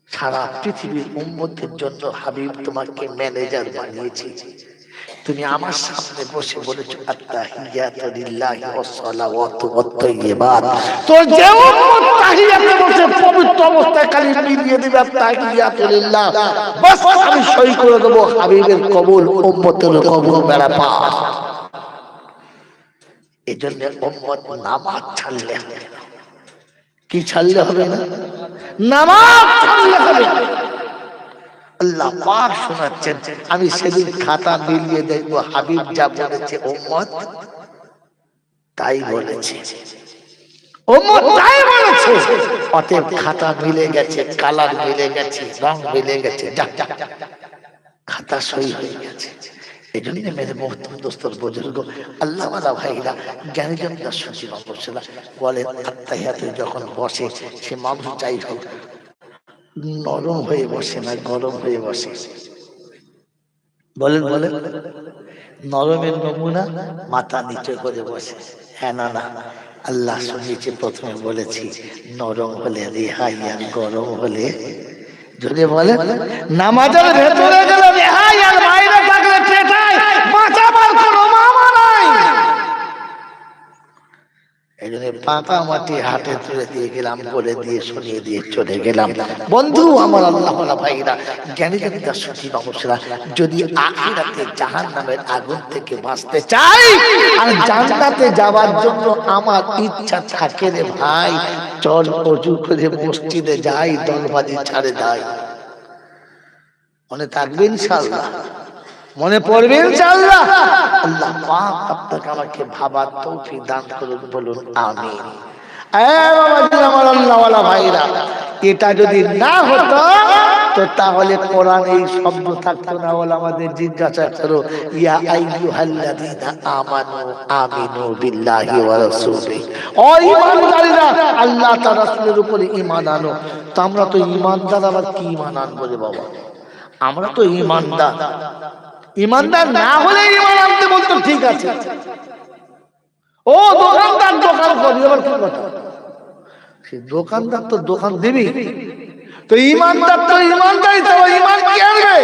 সারা পৃথিবীর উম্মতের জন্য হাবিব তোমাকে ম্যানেজার বানিয়েছি। তুমি আমার সামনে বসে বলেছো আত্তাহিয়াতু লিল্লাহি ওয়াসসালাওয়াতু ওয়াত-তাইয়্যিবাত, তো যে উম্মত তাহিয়াতে বসে পবিত্র অবস্থায় খালি মিলিয়ে দিবে আত্তাহিয়াতু লিল্লাহ, বাস আমি সই করে দেব হাবিবের কবুল, উম্মতের কবুল বেড়া পার। এজন্য উম্মত নামাজ ছাড়লে হবে না। কি ছাড়লে হবে না? নামাজ ছাড়লে হবে না। আল্লাহ পাক শোনাচ্ছেন, আমি সেদিন খাতা মিলিয়ে দেখবো হাবিব যা বলেছে উম্মত তাই বলেছে, উম্মত তাই বলেছে। অতএব খাতা মিলে গেছে, কালার মিলে গেছে, রং মিলে গেছে, খাতা সই হয়ে গেছে। এই জন্য মেরে মোহতরম দোস্তর বুজুর্গ আল্লাহ ওয়ালা ভাইরা জ্ঞানীজন দর্শন জীবন বসেলা বলেন আত্তাহিয়াতে যখন বসে সে মানুষ যাই হোক নরম হয়ে বসে না, গরম হয়ে বসে। বলেন বলেন, নরমের নমুনা মাথা নিচে করে বসে। হ্যাঁ না না, আল্লাহ শুনিয়েছে প্রথমে বলেছি নরম হলে রেহাই, আর গরম হলে, যদি বলেন নামাজের ভেতরে গেলে রেহাই আর বাইরে থাকলে পেটাই, বাঁচাবার কোনো মামা নাই। এই জন্য ফাঁকা মাটি হাতে তুলে দিয়ে গেলাম, বলে দিয়ে শুনিয়ে দিয়ে চলে গেলাম। বন্ধু আমার, আল্লাহ ভাইরা, জ্ঞানীদের দর্শকী মানুষরা, যদি আখিরাতে জাহান্নামের আগুন থেকে বাঁচতে চাই আর জান্নাতে যাওয়ার জন্য আমার ইচ্ছা থাকে রে ভাই, চল অজু করে মসজিদে যাই, দলবাজি ছাড়ে যাই। মনে থাকবে ইনশাআল্লাহ, মনে পড়বে ইনশাআল্লাহ। আল্লাহ পাক আপনাকে আমাকে ভাবার তৌফিক দান করুন, বলুন আমিন। আমার আল্লাহওয়ালা ভাইরা, এটা যদি না হতো তো তাহলে কোরআন এই শব্দ থাকতো না। বলে আমাদের জিজ্ঞাসা করো, ইয়া আইয়ুহাল্লাযীনা আমানু আমিনু বিল্লাহি ওয়া রাসূলিহি, ও ঈমানদাররা আল্লাহ তাআলা রাসূলের উপরে ঈমান আনো। তো আমরা তো ঈমানদার, আবার কি ঈমান আনবো রে বাবা? আমরা তো ঈমানদার। ঈমানদার না হলে ঈমান আনতে বলতো ঠিক আছে। ও দোকানদার দোকান করবি, আবার কি কথা? সে দোকানদার তো দোকান দিবি, তো ঈমানদার তো ঈমানদারই, তো ঈমান কি আনবে?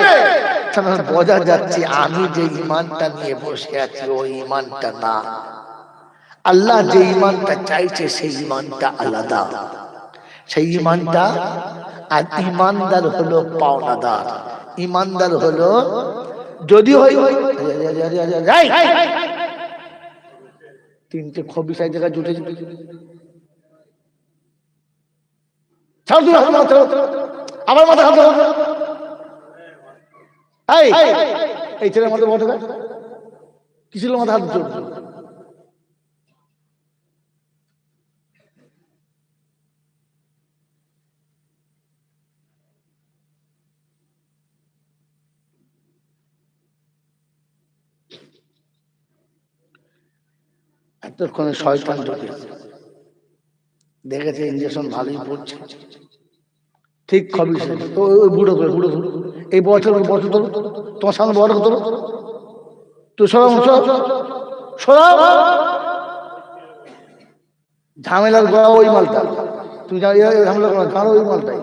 বোঝা যাচ্ছে আমি যে ঈমানটা নিয়ে বসে আছি ওই ঈমানটা না। আল্লাহ যে ঈমানটা চাইছে সেই ঈমানটা আলাদা, সেই ঈমানটা। আর ঈমানদার হলো পাওনাদার, ঈমানদার হলো যদি হয় তিনটে খবি সাই জায়গায় জুটে আবার মাথা খাতে এই ছেলের মাথা মাথা কি ছিল, মাথা হাত জোর। এতক্ষণে শয়তান ঢুকেছে, দেখেছে ইঞ্জেকশন ভালোই পড়ছে, ঠিক খবি ওই বুড়ো করে বুড়ো এই বছর বছর ধরো তোমার সামনে বড় হতো তো সরাও ঝামেলার গোড়া ওই মালটা, তুমি ঝামেলা করো গাড়ো ওই মালটাই।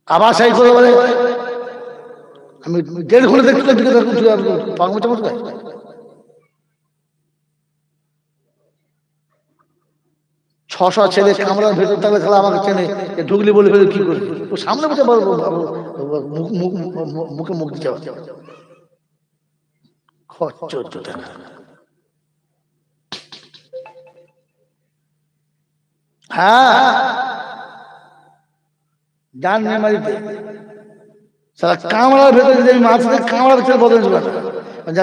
আবার সেই করে বলে আমি 1.5 ঘন্টা দেখতে পাগল চমৎকার। ছশো ছেলে কামরার ভেতর থাকলে তাহলে আমাকে চেনে, ঢুকলি বলে ফেলে কি করবে? ও সামনে বসে মুখে মুখ দিতে হ্যাঁ জান মেমারিতে সারা কামরার ভেতরে যদি আমি মাছ কামরার ভেতরে বদলে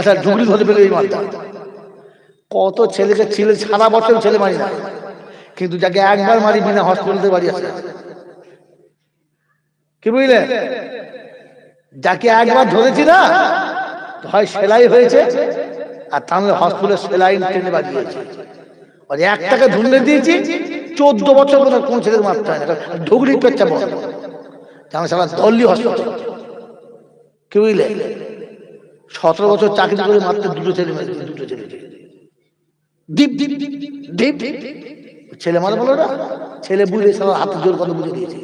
স্যার ঢুকলি ধরে ফেলে এই মাছটা। কত ছেলেকে ছেলে সারা বছর ছেলে মারি না, কিন্তু যাকে একবার মারি বিনা হসপিটালতে বাড়ি আসে। কি বুঝলে? যাকে একবার ধরেছি না, হয় সেলাই হয়েছে আর তাহলে হসপিটালে সেলাইন টেনে বাড়িয়েছে। আর একটাকে ধুলে দিয়েছি 14 বছর পর কোন ছেলেকে মারতে হয় না, ঢুকলি পেচ্ছা বন্ধ। যেমন সারা দল্লি হসপিটাল। কি বুঝলে? 17 বছর চাকরি করে মাত্র 2 ছেলে মেরেছে, 2 ছেলে দীপ দীপ দীপ ছেলে মারা বলো না, ছেলে বুঝে সারা হাতে জোর কথা বুঝে দিয়েছে।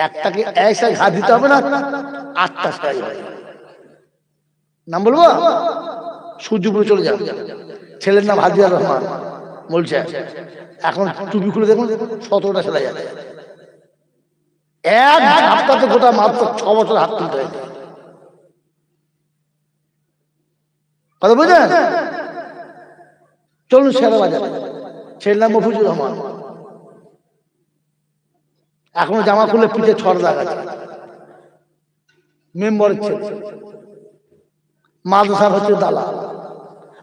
একটাকে এসে ঘা দিতে হবে না, 8টা সেলাই হয়। নাম বলবো? সূর্যপুরে চলে যাবে। ছেলের নাম হাজিয়া রহমান বলছে। এখন টুপি খুলে দেখুন 17টা সেলাই আছে। এক ঝাপটাতে গোটা মাত্র 6 বছর হাত তুলতে হয়েছে। কথা বুঝলেন? চলুন শেয়ারা বাজারে, ছেলের নাম মফিজুর রহমান। এখনো জামা খুলে পিঠে 6 দাগ আছে। মেম্বারের ছেলে, মাদ্রাসা হচ্ছে দালা,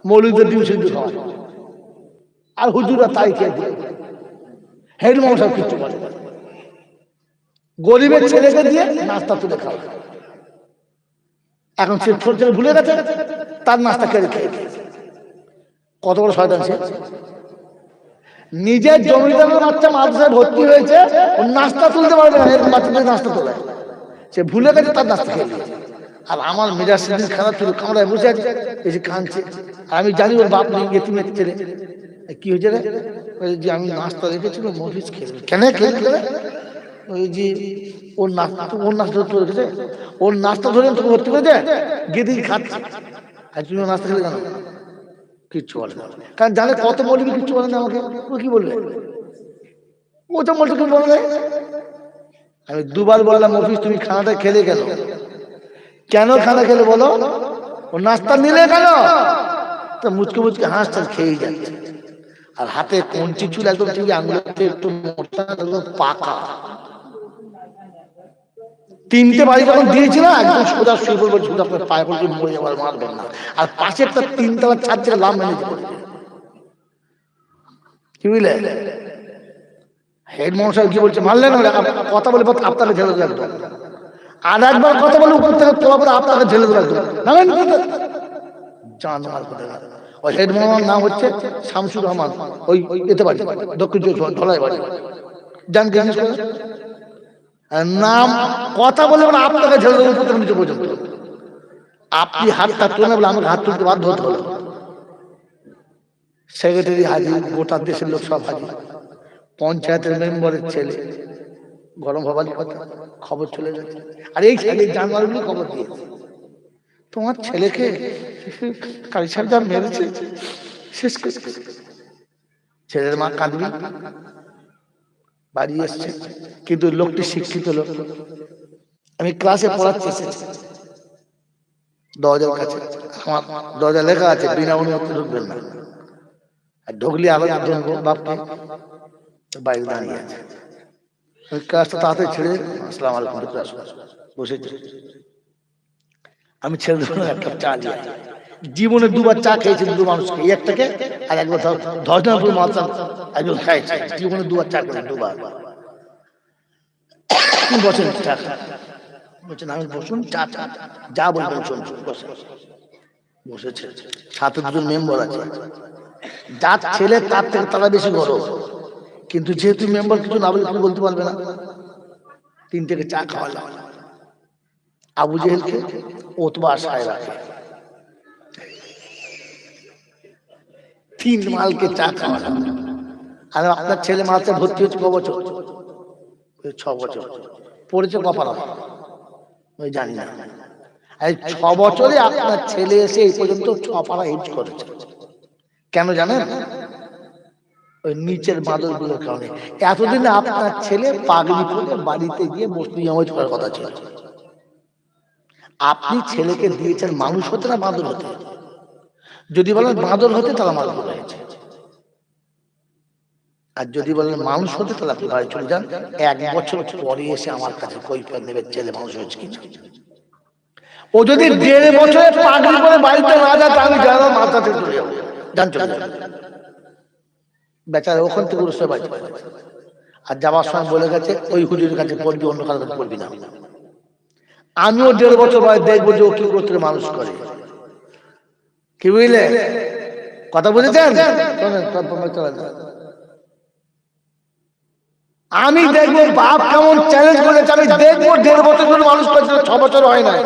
মৌলুদের ডিউশন খাওয়ায়, আর হুজুরা তাই খেয়ে দিয়ে হেডমাস্টার কিছু বলে। গরিবের ছেলেকে দিয়ে নাস্তা তুলে খাওয়া। এখন সে ছোট ছেলে ভুলে গেছে, তার নাস্তা কেড়ে খেয়ে কত বড় শয়তান সে। নিজের জমিদারের বাচ্চা মাদ্রাসায় ভর্তি হয়েছে, ও নাস্তা তুলতে পারবে না, এরকম বাচ্চাদের নাস্তা তোলায়। সে ভুলে গেছে, তার নাস্তা খেয়ে নিয়েছে। আর আমার মেজাজ সেদিন খারাপ ছিল, কামড়ায় বসে আছে, এসে কাঁদছে। আর আমি জানি ওর বাপ নেই, এতিমের ছেলে। কি হয়েছে রে? যে আমি নাস্তা রেখেছিল মরিচ খেয়ে। কেন খেয়ে? ওই যে ওর নাস্তা ধরে রেখেছে, ওর নাস্তা ধরে তোকে ভর্তি করে দে, গিয়ে দিই খাচ্ছে। আর তুমি নাস্তা খেলে কেন? কিচ্ছু বলে না, কারণ জানে কত বলবি কিচ্ছু বলে না আমাকে, ও কি বলবে, ও তো বলছে কি বলবে। আমি দুবার বললাম অফিস তুমি খানাটা খেলে কেন, কেন খানা খেলে বলো, ও নাস্তা নিলে কেন, তো মুচকে মুচকে হাসতে খেয়ে যাচ্ছে, আর হাতে কঞ্চি চুল একদম ঠিক আঙুলের একটু মোটা একদম পাকা। তিনটে বাড়ি যখন দিয়েছি না একদম সোজা শুয়ে পড়বো, ঝুঁটা আপনার পায়ে পড়ে মরে যাবার মারবেন না, আর পাশে একটা তিনতলা ছাদ থেকে লাভ মেনে যাবে, কি বুঝলে। হেড মশাই কি বলছে মারলেন, কথা বলে আপনাকে ঝেলে দেবে একদম, আর একবার কথা বলে উপর থেকে তোলা করে আপনাকে ঝেলে দেবে একদম, জান মার করে। ওই হেড মশাইয়ের নাম হচ্ছে শামসুর রহমান, ওই এতে বাড়ি দক্ষিণ ঢলাই বাড়ি, জান জিজ্ঞেস করে নাম, কথা বলে আপনাকে ঝেলে দেবে উপর থেকে নিচে পর্যন্ত, আপনি হাতটা তুলে বলে আমাকে হাত তুলতে বাধ্য হতে হলো। সেক্রেটারি হাজির, গোটা দেশের লোক সব হাজির, পঞ্চায়েতের মেম্বারের ছেলে, গরম হবার কথা, খবর চলে যাচ্ছে, আর এই ছেলে জানুয়ারি খবর দিয়েছে তোমার ছেলেকে কালী সাহেব যা মেরেছে শেষ করে। ছেলের মা কাঁদবি, বাড়ি এসছে, কিন্তু লোকটি শিক্ষিত লোক, আমি ক্লাসে পড়াচ্ছি, এসেছি দরজার কাছে, আমার দরজা লেখা আছে বিনা অনুমতি ঢুকবেন না, আর ঢুকলি আলাদা ধরবো বাপকে, বাইরে দাঁড়িয়ে আছে, ওই ক্লাসটা তাড়াতাড়ি ছেড়ে আসসালামু আলাইকুম ক্লাস বসেছে, আমি ছেড়ে দেবো এক কাপ চা দিয়ে, জীবনে দুবার চা খেয়েছি দুটো মানুষকে, একটাকে আর একবার ধর্ষণপুর মাত্রা একজন খাইছে, জীবনে দুবার চা করে দুবার বসেন চা বলছেন, আমি বসুন চা চা যা বলবেন শুনছি, বসেছে, সাথে দুজন মেম্বার আছে, যার ছেলে তার থেকে তারা বেশি গরম, কিন্তু যেহেতু মেম্বার কিছু না বলে তুমি বলতে পারবে না, তিন থেকে চা খাওয়ালাম, আবু জেহেলকে, ওতবা সাহেরাকে, তিন মালকে চা খাওয়ালাম, আর আপনার ছেলে মাত্র ভর্তি হচ্ছে ক বছর, 6 বছর পড়েছে কপালা, ওই জানি না, 6 বছরে আপনার ছেলে এসে এই পর্যন্ত 6 পারা হিট করেছে, কেন জানেন, ওই নিচের বাদল গুলোর কারণে। এতদিনে আপনার ছেলে পাগড়ি পরে বাড়িতে গিয়ে মুসলিম নামাজ করার কথা ছিল, আপনি ছেলেকে দিয়েছেন মানুষ হতে না বাদল হতে, যদি বলেন বাদল হতে তাহলে আমার ভুল হয়েছে, আর যদি বলেন মানুষ হতে তাহলে আপনি বাড়ি চলে যান, 1 বছর পরে এসে আমার কাছে কৈফিয়ত নেবে ছেলে মানুষ হয়েছে কিনা। ও যদি 1.5 বছরে পাগড়ি পরে বাড়িতে না যায় আমি জানা মাথা থেকে চলে যাবো, জান চলে যাবো, বেচারা ওখান থেকে উড়ে বাড়ি, আর যাওয়ার সময় বলে গেছে ওই হুজুরের কাছে পড়বি, অন্য কারোর কাছে পড়বি না। আমিও 1.5 বছর বয়স দেখবো যে ও কি করতে মানুষ করে, কি বুঝলে, কথা বুঝেছেন, আমি দেখবো বাপ কেমন চ্যালেঞ্জ করেছে, আমি দেখবো 1.5 বছর ধরে মানুষ করছে, 6 বছর হয় নাই,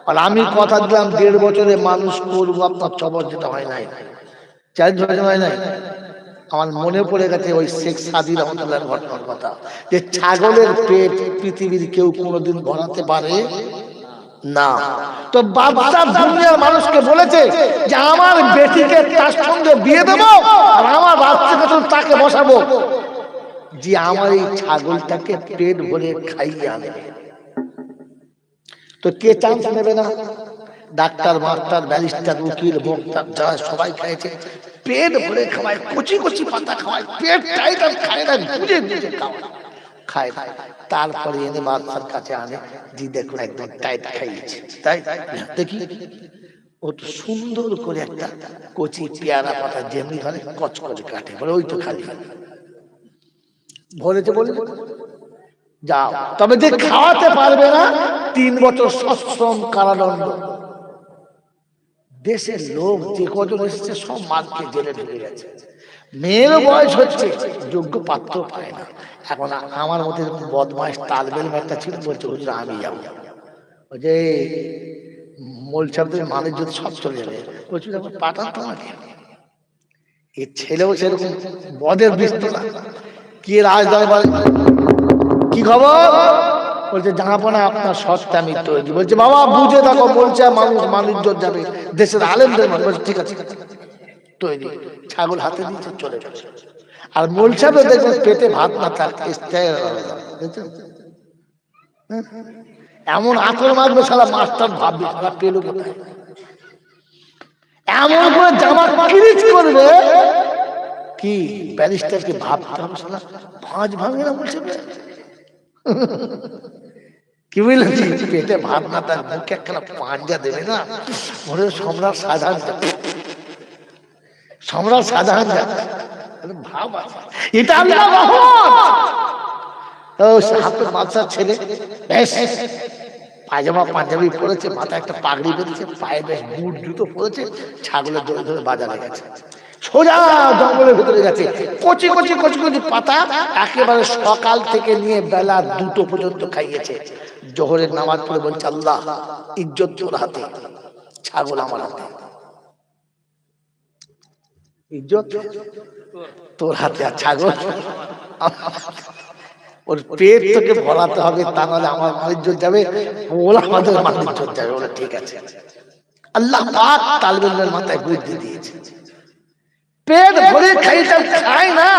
আর আমি কথা দিলাম 1.5 বছরে মানুষ করবো, আপনার 6 বছর যেটা হয় নাই, চ্যালেঞ্জ হয় নাই। আমার মনে পড়ে গেছে ওই শেখ সাদি রহমতুল্লাহর ঘটনার কথা, যে ছাগলের পেট পৃথিবীর কেউ কোনোদিন ভরাতে পারে না, তো বাদশা দুনিয়ার মানুষকে বলেছে যে আমার বেটিকে তার সঙ্গে বিয়ে দেবো, আর আমার বাচ্চাকে তাকে বসাবো, যে আমার এই ছাগলটাকে পেট ভরে খাইয়ে আনে, তো কে চান্স নেবে না, ডাক্তার মাস্টার ব্যারিস্টার উকিল বক্তা যারা সবাই খাইছে, পেট ভরে খাওয়ায়, কচি কচি পাতা খাওয়ায়, পেট টাইট আর খায় না, বুঝে বুঝে খায়, তারপরে এনে বাদশার কাছে আনে, জি দেখুন একদম টাইট খাইয়েছে, তাই দেখি ও তো সুন্দর করে একটা কচি পেয়ারা পাতা যেমনি ধরে কচকচ কাটে, বলে ওই তো খালি বলেছে, বলে যাও, তবে যে খাওয়াতে পারবে না 3 বছর সশ্রম কারাদণ্ড। দেশের লোক যে কজন এসেছে সব মারকে জেলে ঢুকে গেছে, মেয়ের বয়স হচ্ছে, যোগ্য পাত্র পায় না। এখন আমার মধ্যে বদমাইশ তালবেল একটা ছিল, বলছে হুজুর আমি যাবো, যে মোল সাহেব মানের যদি সব চলে যাবে, বলছি পাঠান তোমাকে, এর ছেলেও সেরকম বদের বিস্তলা, কি রাজধানী বলে কি খবর, বলছে জাহাপনা আপনার সস্তা আমি তৈরি, বলছে বাবা বুঝে দেখো, বলছে মানুষ মানুষ যাবে, দেশের আলেমদের মানুষ, ঠিক আছে তৈরি, ছাগল হাতে দিয়েছে চলে গেছে। আর মোল সাহেব দেখবেন পেটে ভাত না থাক এমন আতর মারবে সারা মাস্টার ভাববে সারা পেলো কোথায়, এমন করে জামা কিরিচ করবে কি ব্যারিস্টারকে ভাবতে হবে সারা ভাঁজ ভাঙে না বলছে কি বুঝলেন, পেটে ভাত না তার মুখে একখানা পাঞ্জা দেবে না, মনে সম্রাট সাধারণ সম্রাট সাধারণ ভাব এটা আল্লাহ হাতের বাচ্চার ছেলে বেশ পায়জামা পাঞ্জাবি পরেছে, মাথায় একটা পাগড়ি বেঁধেছে, পায়ে বেশ বুট জুতো পরেছে, ছাগলের ধরে ধরে বাজারে গেছে, সোজা জঙ্গলের ভিতরে গেছে, কচি কচি কচি কচি পাতা একেবারে সকাল থেকে নিয়ে বেলা 2টো পর্যন্ত খাইয়েছে। জোহরের নামাজ পড়ে বলছে আল্লাহ ইজ্জত তোর হাতে, ছাগল আমার হাতে, ইজ্জত তোর হাতে আর ছাগল ওর পেট তোকে ভরাতে হবে, তা নাহলে আমার ইজ্জত যাবে, ওরা আমাদের ইজ্জত যাবে। ওরা ঠিক আছে, আল্লাহ পাক তালবেলের মাথায় বুদ্ধি দিয়েছে, পেট ভরে খাইতে খায় না।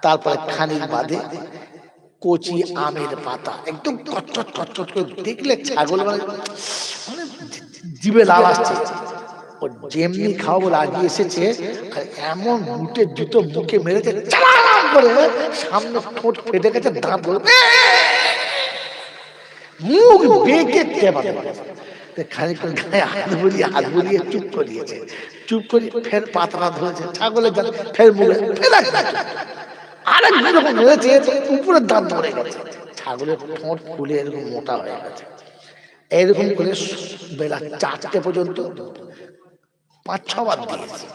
তারপরে খানিক বাদে কচি আমের পাতা একদম কটচট কটচট করে দেখলে ছাগল মানে জিভে লাল আসছে, ও যেমনি খাওয়া বলে আগে এসেছে আর এমন বুটের জুতো মুখে মেরেছে, চালাম করে সামনে ঠোঁট ফেটে গেছে, দাঁত বলে মুখ বেঁকে টেপা খানিকক্ষণ গায়ে হাত বুলিয়ে চুপ করিয়েছে, চুপ করে ফের পাতলা ধরেছে, ছাগলের দাঁত ফের মুখে ফেলা আরেক যখন মেরেছে উপরের দাঁত ধরে গেছে, ছাগলের ঠোঁট ফুলে এরকম মোটা হয়ে গেছে। এরকম করে বেলা 4টে পর্যন্ত 5-6 বার দিয়েছে,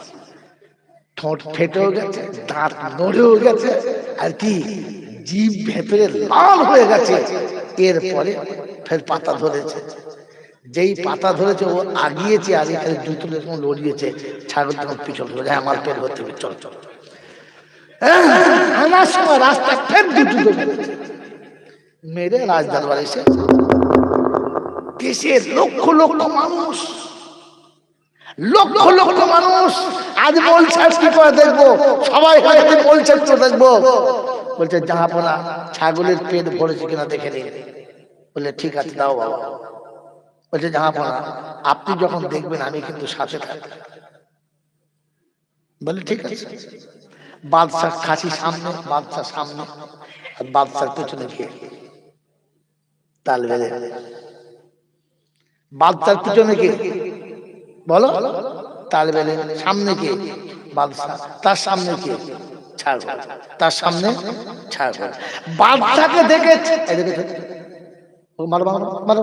ঠোঁট ফেটেও গেছে, দাঁত নড়েও গেছে, আর কি জিভ ভেতরে লাল হয়ে গেছে। এরপরে ফের পাতা ধরেছে, যেই পাতা ধরেছে ও আগিয়েছে আর এখানে জুতো এরকম লড়িয়েছে, ছাগল তখন পিছন ধরে আমার পেট ভর্তি চল চল। আমার সময় রাস্তা ফের জুতো মেরে রাজদরবার এসে দেশের লক্ষ লক্ষ মানুষ, লক্ষ লক্ষ মানুষ আজ বলছে কি করে দেখবো, সবাই বলছে দেখবো, বলছে জাহাপনা ছাগলের পেট ভরেছে কিনা দেখে নিন। বলে ঠিক আছে দাও বাবা। বলছে জাহাপনা আপনি যখন দেখবেন আমি কিন্তু সাথে থাকবো। বলে ঠিক আছে। বাদশাহ খাসি সামনে, বাদশাহ সামনে, আর বাদশার পেছনে গিয়ে তাল বেঁধে, বাদশার পিছনে কে বলো, তাল বেঁধে, সামনে কে বাদশাহ, তার সামনে কে ছাগল, তার সামনে ছাগল। বাদশাকে দেখে মারো মারো মারো,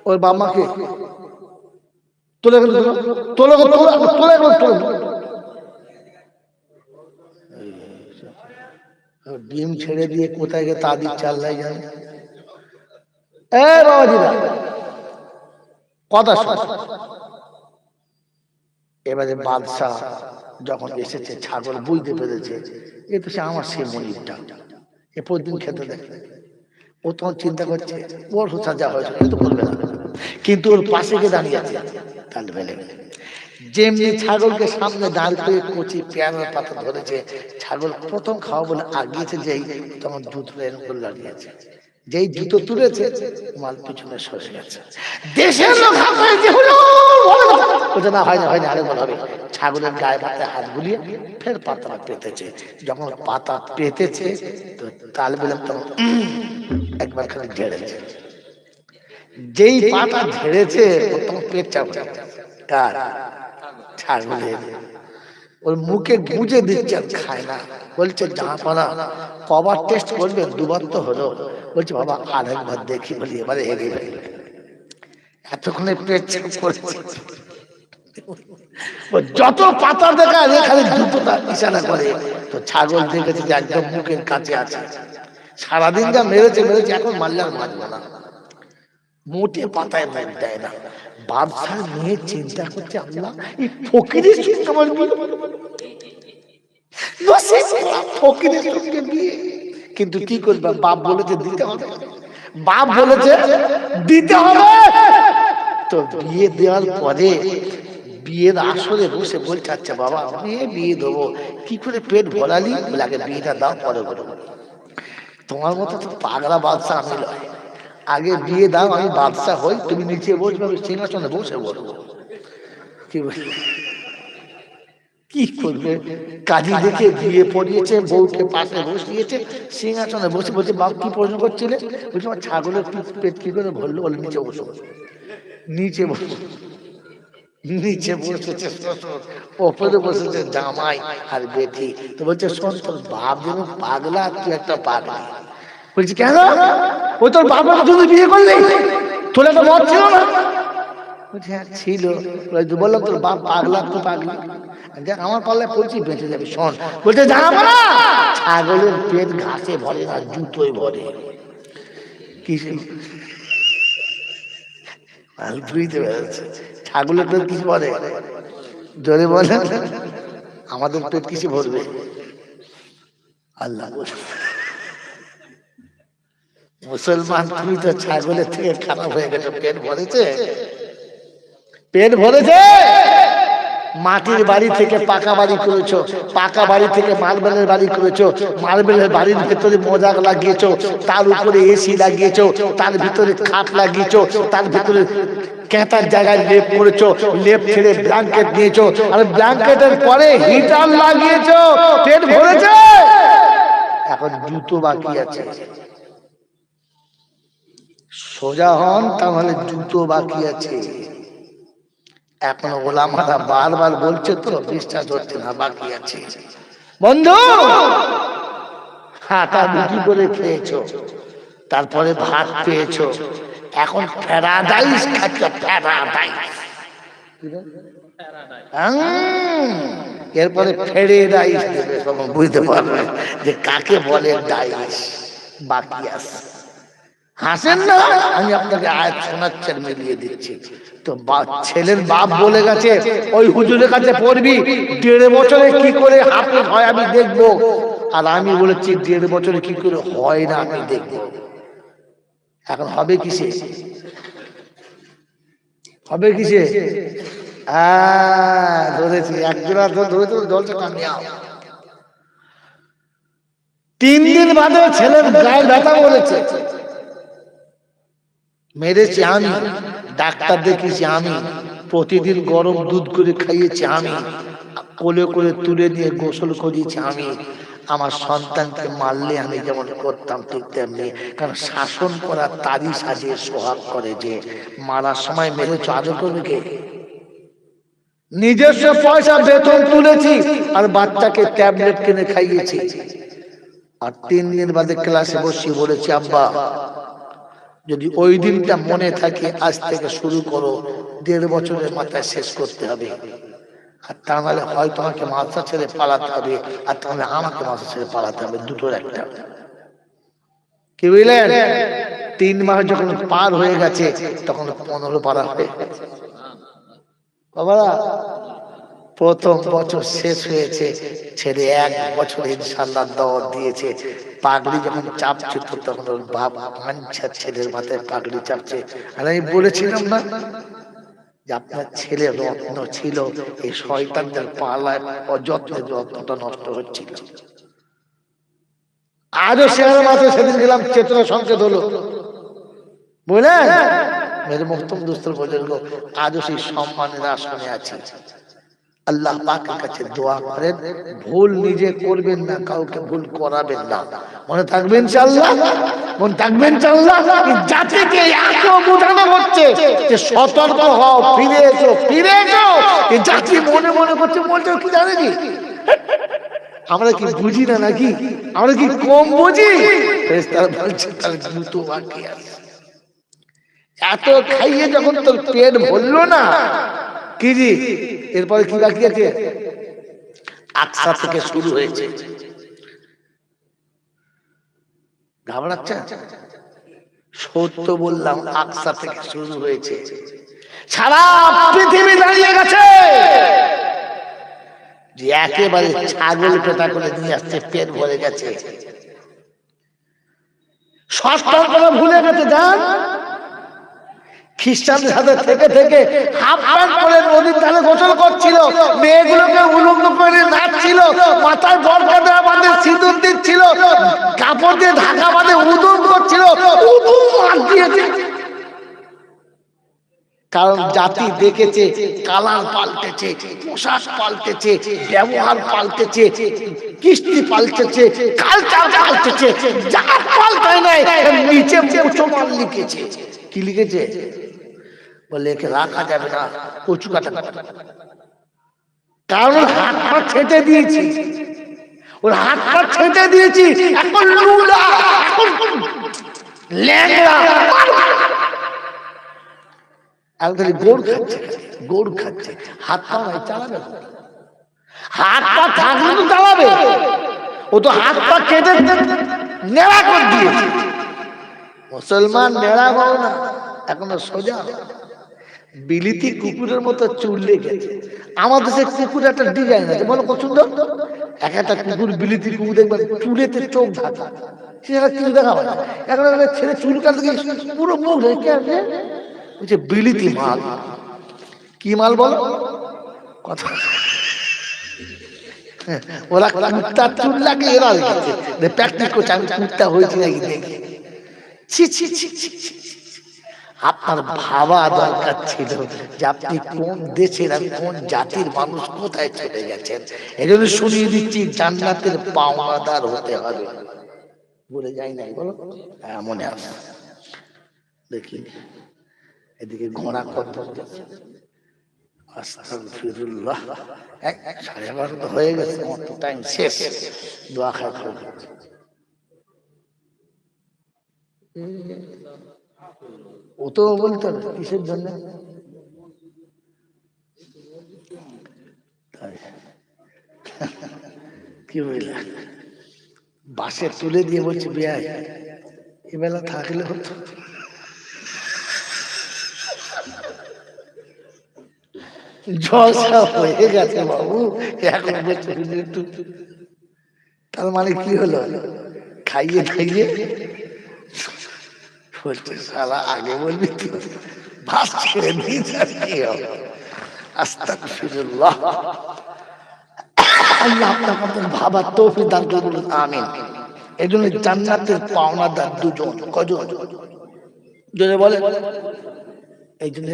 ওর বাবাকে তুলে গেল, তোলে তোলে তোলে ডিম ছেড়ে দিয়ে কোথায় গিয়ে তা দিক চাল নাই জানে। বাবাজিরা কথা শোন, এবারে বাদশাহ যখন এসেছে ছাগল বুঝতে পেরেছে এ তো সে আমার সে মনিরটা, এ প্রতিদিন খেতে দেয়, ও তখন চিন্তা করছে ওর হোসা যা হয়েছে কিন্তু বলবে না, কিন্তু ওর পাশে গিয়ে দাঁড়িয়ে আছে তাল বেলে। যেমনি ছাগলকে সামনে দাঁড় করে কচি পেয়ারার পাতা ধরেছে, ছাগল প্রথম খাওয়া বলে আগিয়েছে, যেই তখন জুতো এরকম করে দাঁড়িয়েছে, যেই জুতো তুলেছে মাল পিছনে সরে গেছে। দেশের লোক না হয় না হয় না আরে বলা হবে, ছাগলের গায়ে পাতায় হাত বুলিয়ে ফের পাতা পেতেছে, যখন পাতা পেতেছে তো তাল বেলাম তখন একবার খালি ঝেড়েছে, যেই পাতা ঝেড়েছে তখন পেট চাপ কার ছাগলের, ওর মুখে গুঁজে দিচ্ছে আর খায় না। বলছে জাহাপনা কবার টেস্ট করবে, 2বার তো হলো। বলছে বাবা আরেকবার দেখি, বলি এবারে হেরে গেল, এতক্ষণে পেট চাপ করেছে। যত পাতা দেখা এখানে জুতোটা ইশারা করে, তো ছাগল দেখেছে যে একদম মুখের কাছে আছে, সারাদিন যা মেরেছে মেরেছে, এখন মারলে আর মারবো না, মোটে পাতায় মুখ দেয় না। বাদশাহ নিয়ে চিন্তা করছে আল্লাহ এই ফকিরের সঙ্গে আমার ফকিরের সঙ্গে বিয়ে, কিন্তু কি করবে, বাপ বলেছে দিতে হবে, বাপ বলেছে দিতে হবে, তো বিয়ে দেওয়ার পরে বিয়ের আসরে বসে বলছে, আচ্ছা বাবা আমি বিয়ে দেবো, কি করে পেট ভরালি? বলে আগে বিয়েটা দাও পরে বলবো। তোমার মতো তো পাগলা বাদশা আমি নয়, আগে বিয়ে দাও, আমি বাদশা হই, তুমি নিচে বসবে, আমি সিংহাসনে বসে বলবো। কি বলি, কি করবে? কাজী দেখে বিয়ে পড়িয়েছে, বউকে পাশে বসিয়েছে, সিংহাসনে বসে বসে বাপ কি প্রশ্ন করছিলে? বলছি আমার ছাগলের পেট কি করে ভরলো? বলে নিচে বসো। নিচে বসো, নিচে বসেছে শ্বশুর, ওপরে বসেছে জামাই আর বেটি। তো বলছে শোন, তোর বাপ যেন পাগলা, তুই একটা পাগলা। বলছি কেন? ওই তোর বাবা তুমি বিয়ে করলি, তোর একটা মত ছিল না? বলছি হ্যাঁ ছিল। বললাম তোর বাপ পাগলা, তো পাগলা, আমার পাল্লায় পড়ছি বেঁচে যাবে। শোন, বলছে জানাবো না, ছাগলের পেট ঘাসে ভরে না, জুতোয় ভরে। কি বুঝতে পেরেছে? ছাগলের পেট কিছু ভরে? জোরে বলে, আমাদের পেট কিছু ভরবে? আল্লাহ মুসলমান, তুমি তো ছাগলের থেকে খারাপ হয়ে গেছো। পেট ভরেছে, পেট ভরেছে। মাটির বাড়ি থেকে পাকা বাড়ি করেছো, পাকা বাড়ি থেকে মার্বেলের বাড়ি করেছো, মার্বেলের বাড়ির ভেতরে মোজাক লাগিয়েছো, তার উপরে এসি লাগিয়েছো, তার ভিতরে খাট লাগিয়েছো, তার ভিতরে কেঁতার জায়গায় লেপ করেছো, লেপ ছেড়ে ব্ল্যাঙ্কেট নিয়েছো, আর ব্ল্যাঙ্কেটের পরে হিটার লাগিয়েছো। পেট ভরেছে, এখন জুতো বাকি আছে। সোজা হন, তাহলে জুতো বাকি আছে। এখন ওলামারা বারবার বলছে তো, বিশ্বাস হচ্ছে না, বাকি আছে। বন্ধু, হাঁটা রুটি করে খেয়েছো, তারপরে ভাত পেয়েছো, এখন প্যারাডাইস খাচ্ছ। প্যারাডাইস, এরপরে ফেরে ডাইস দেবে, তখন বুঝতে পারবে যে কাকে বলে ডাইস। বাকি আছে। হাসেন না, আমি আপনাকে আয়াত শোনাচ্ছেন, মিলিয়ে দিচ্ছি। তো ছেলের বাপ বলে গেছে ওই হুজুরের কাছে পড়বি, 1.5 বছরে কি করে হাফেজ হয় আমি দেখবো। আর আমি বলেছি 1.5 বছরে কি করে হয় না আমি দেখবো। এখন হবে কিসে? হবে কিসে? ধরেছি, একজোড়া ধরেছে, জলটা কামিয়ে 3 দিন বাদে ছেলের গায়ে ব্যথা বলেছে, মেরেছি আমি, ডাক্তার দেখিয়েছি আমি, প্রতিদিন গরম দুধ করে খাইয়েছি আমি, কোলে করে তুলে নিয়ে গোসল করিয়েছি আমি। আমার সন্তানকে মারলে আমি যেমন করতাম ঠিক তেমনি, কারণ শাসন করা তারই সাজিয়ে সোহাগ করে, যে মারার সময় মেরেছ আদর করবে কে? নিজস্ব পয়সা বেতন তুলেছি আর বাচ্চাকে ট্যাবলেট কিনে খাইয়েছি। আর 3 দিন বাদে ক্লাসে বসিয়ে বলেছি, আব্বা যদি ওই দিনটা মনে থাকে, আজ থেকে শুরু করো, 1.5 বছরের মাথায় শেষ করতে হবে। আর তা নাহলে হয় তোমাকে মাদ্রাসা ছেড়ে পালাতে হবে, আর তাহলে আমাকে মাদ্রাসা ছেড়ে পালাতে হবে, দুটোর একটা। কি বুঝলেন? 3 মাস যখন পার হয়ে গেছে, তখন 15 পারা হয়ে গেছে। বাবা, প্রথম বছর শেষ হয়েছে, ছেলে 1 বছর ইনশাআল্লাহ দাওয়াত দিয়েছে। পাগড়ি যখন চাপছে, তখন ওর বাপ আনছে ছেলের মাথায় পাগড়ি চাপছে। আর আমি বলেছিলাম না যে আপনার ছেলে রত্ন ছিল, এই শয়তানদের পালায় অযত্নে রত্নটা নষ্ট হচ্ছিল। আজও শেয়ার মাথায় সেদিন গেলাম, চেতনা সংকেত হলো, বুঝলেন? মেরে মুহতম দুস্তর বুজুর্গ, আজও সেই সম্মানের আসনে আছে। আল্লাহ পাকের কাছে দোয়া করেন, ভুল নিজে করবেন না, কাউকে ভুল করাবেন না। মনে থাকবে ইনশাআল্লাহ, মনে থাকবে ইনশাআল্লাহ। জাতিকে এত বোঝানো হচ্ছে যে সতর্ক হও, ফিরে এসো, ফিরে এসো। এই জাতি মনে মনে করছে, বলতে কি জানে কি আমরা কি বুঝি না নাকি? আমরা কি কম বুঝি? ফেরেশতারা বলছে তার জুতো বাকি আছে। এত খাইয়ে যখন তোর পেট ভরলো না, কি জি এরপরে কি বাকি আছে? আকসা থেকে শুরু হয়েছে। ঘাবড়াচ্ছে? সত্য বললাম, আকসা থেকে শুরু হয়েছে। সারা পৃথিবী দাঁড়িয়ে গেছে যে একেবারে ছাগল পেটা করে নিয়ে আসছে, পেট ভরে গেছে। সস্তার কথা ভুলে গেছে। যান খ্রিস্টানদের সাথে থেকে থেকে হাফ প্যান্ট পরে নদীর ধারে গোসল করছিল, মেয়েগুলোকে উলঙ্গ করে নাচছিল, মাথায় বরকা দেওয়া বাঁধে সিঁদুর দিচ্ছিল, কাপড় দিয়ে ঢাকা বাঁধে উদুম করছিল, উদুম মার দিয়েছে। কারণ জাতি দেখেছে কালার পাল্টেছে, পোশাক পাল্টেছে, ব্যবহার পাল্টেছে, কৃষ্টি পাল্টেছে, কালচার পাল্টেছে, জাত পাল্টায় নাই, নিচে মুসলমান লিখেছে। কি লিখেছে? বলে একে রাখা যাবে না, কচু কাটা। কারণ হাত পা ছেটে দিয়েছি, ওর হাত পা ছেটে দিয়েছি, এখন লুলা, এখন ল্যাংড়া, গোড় খাচ্ছে, গোড় খাচ্ছে, হাত পা নাই, চালাবে, হাত পা থাকলে তো চালাবে, ও তো হাত পা কেটে নেড়া করে দিয়েছে। মুসলমান নেড়া হও না, এখনো সোজা। বিলিতি কুকুরের মতো চুল লেগেছে। আমাদের দেশে কুকুর একটা ডিজাইন আছে, বলো কত সুন্দর। এক একটা কুকুর, বিলিতি কুকুর দেখবেন চুলেতে চোখ ঢাকা, সেটা চুল দেখা হয় না। এখন ছেলে চুল কাটতে গিয়ে পুরো মুখ ঢেকে আছে, বলছে বিলিতি মাল। কি মাল বলো? কথা ওরা কুত্তার চুল লাগে, এরা প্র্যাকটিস করছে আমি কুত্তা হয়েছি নাকি দেখে। ছি ছি ছি ছি। আপনার ভাবা দরকার ছিল যে আপনি কোন দেশের আর কোন জাতির মানুষ, কোথায় চলে গেছেন। এজন্য শুনিয়ে দিচ্ছি, জান্নাতের পাওনাদার হতে হবে। বলে যাই নাই বলো? হ্যাঁ মনে আছে। দেখি এদিকে ঘোড়া কত আস্তাগফিরুল্লাহ। 11:30 হয়ে গেছে, মতো টাইম শেষ। দোয়া খায় করবো। ও তো বলতে হবে কিসের জন্য। কি বললা? বাসে তুলে দিয়ে বলছি বিয়াই এবেলা থাকলে হতো। জলসা হয়ে গেছে বাবু, এখন বলছে একটু। তার মানে কি হলো? খাইয়ে খাইয়ে বলছে সালা আগে বলবি তো, ভাত ছেড়ে দিয়েছে আর কি হবে। আস্তাগফিরুল্লাহ। আল্লাহ আপনাদের ভাবার তৌফিক দান করুন, আমিন। এই জন্য জান্নাতের পাওনাদার দুজন। কজন? যদি বলে এই জন্য